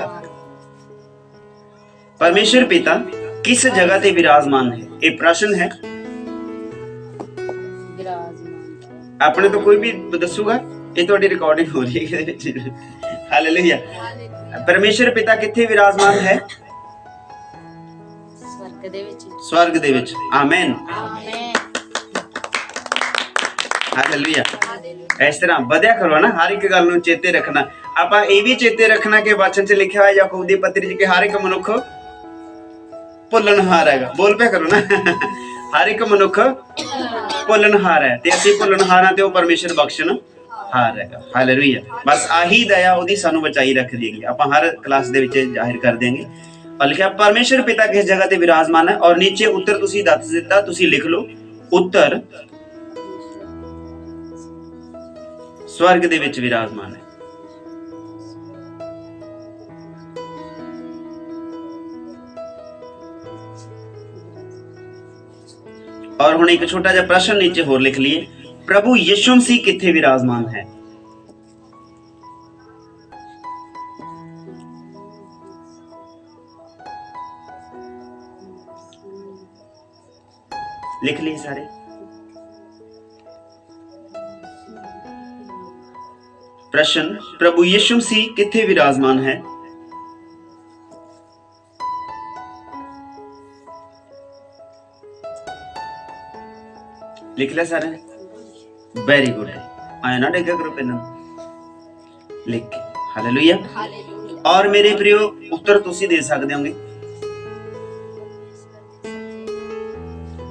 परमेश्वर पिता किस जगह ते विराजमान है? ये प्रश्न है। अपने तो कोई भी दसूगा, ये थोड़ी रिकॉर्डिंग हो रही है। हालेलुया। परमेश्वर पिता किथे विराजमान है? स्वर्ग दे विच। आमीन। हालेलुया। इस तरह ਵਧਿਆ ਕਰੋ ਨਾ, ਹਰ ਇੱਕ ਗੱਲ ਨੂੰ ਚੇਤੇ ਰੱਖਣਾ। ਆਪਾਂ ਇਹ ਵੀ ਚੇਤੇ ਰੱਖਣਾ ਕਿ ਵਚਨ 'ਚ ਲਿਖਿਆ ਹੋਇਆ ਯਾਕੂਬ ਦੀ ਪੱਤਰੀ 'ਚ ਕਿ ਹਰ ਇੱਕ ਮਨੁੱਖ ਭੁੱਲਣਹਾਰ ਹੈਗਾ। ਬੋਲ ਪਿਆ ਕਰੋ ਨਾ। ਹਰ ਇੱਕ ਮਨੁੱਖ ਭੁੱਲਣਹਾਰ ਹੈ ਤੇ ਅਸੀਂ ਭੁੱਲਣਹਾਰਾਂ ਤੇ ਉਹ ਪਰਮੇਸ਼ਰ ਬਖਸ਼ਣਹਾਰ ਹੈਗਾ। ਹਾਲੇਲੂਇਆ। ਬਸ ਆਹੀ ਦਇਆ ਉਹਦੀ ਸਾਨੂੰ ਬਚਾਈ ਰੱਖਦੀ ਹੈਗੀ। ਆਪਾਂ ਹਰ ਕਲਾਸ ਦੇ ਵਿੱਚ ਜ਼ਾਹਿਰ ਕਰ ਦਿਆਂਗੇ। और लिखा परमेश्वर पिता किस जगह ते विराजमान है, और नीचे उत्तर तुसी दस दिता, तुसी लिख लो उत्तर स्वर्ग दे विच विराजमान है। और हुण एक छोटा जिहा प्रश्न नीचे होर लिख लिए, प्रभु यीशु मसीह कित्थे विराजमान है? लिख लिए सारे? प्रश्न, प्रभु यीशु मसीह कित्थे विराजमान है? लिख लिया सारे? वेरी गुड है। आया ना डेगा करो पेन लिख के। हालेलुया। और मेरे प्रियो उत्तर तुसी दे सकते होंगे।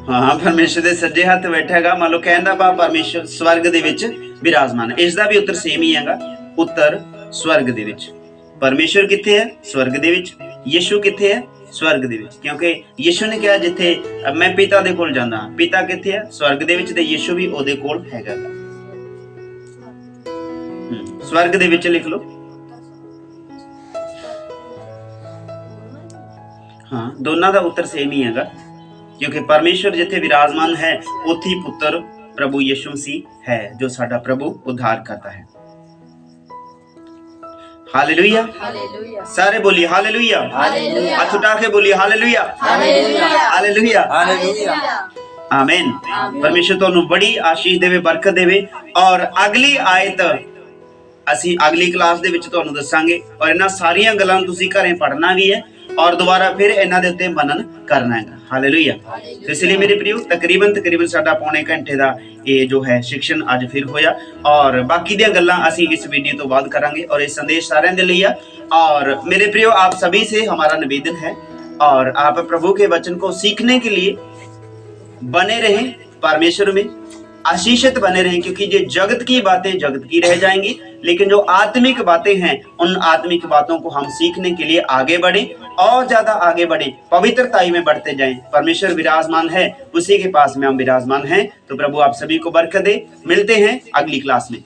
हाँ, परमेश्वर दे सज्जे हथ बैठा है, मान लो कहंदा पा परमेश्वर स्वर्ग दे विच विराजमान है। इसदा भी उत्तर सेम ही हैगा, उत्तर स्वर्ग दे विच। परमेश्वर कित्थे है? स्वर्ग दे विच। यीशु कित्थे है? स्वर्ग दे विच। क्योंकि यीशु ने कहा जिथे मैं पिता दे कोल जांदा, पिता कित्थे है? स्वर्ग दे विच, ते यीशु भी ओदे कोल हैगा। स्वर्ग दे विच लिख लो। हाँ, दोनों का उत्तर सेम ही हैगा, क्योंकि परमेश्वर जिथे विराजमान है उथे ही पुत्र प्रभु यीशु मसीह है, जो साडा प्रभु उद्धार करता है। हालेलुया। सारे बोलिए हालेलुया। हाथ उठा के बोलिए हालेलुया। हालेलुया। आमीन। परमेश्वर तुहानू बड़ी आशीष देवे, बरकत देवे। और अगली आयत असी अगली क्लास दे विच तुहानू दसांगे, और इन्हां सारियां गल्लां तुसीं घरें पढ़ना भी है और दोबारा फिर इन्हां दे उत्ते मनन करना है। हालेलुया। तो इसलिए मेरे प्रियो तकरीबन साडा पौने घंटे का ये जो है शिक्षण अज फिर होया, और बाकी दी गल्लां असी इस वीडियो तो बाद करांगे। और ये संदेश सारिਆਂ दे लिए। और मेरे प्रियो आप सभी से हमारा निवेदन है, और आप प्रभु के वचन को सीखने के लिए बने रहें, परमेश्वर में आशीषित बने रहें, क्योंकि ये जगत की बातें जगत की रह जाएंगी, लेकिन जो आत्मिक बातें हैं उन आत्मिक बातों को हम सीखने के लिए आगे बढ़े, और ज्यादा आगे बढ़े, पवित्रताई में बढ़ते जाएं। परमेश्वर विराजमान है, उसी के पास में हम विराजमान हैं। तो प्रभु आप सभी को बरकत दे। मिलते हैं अगली क्लास में।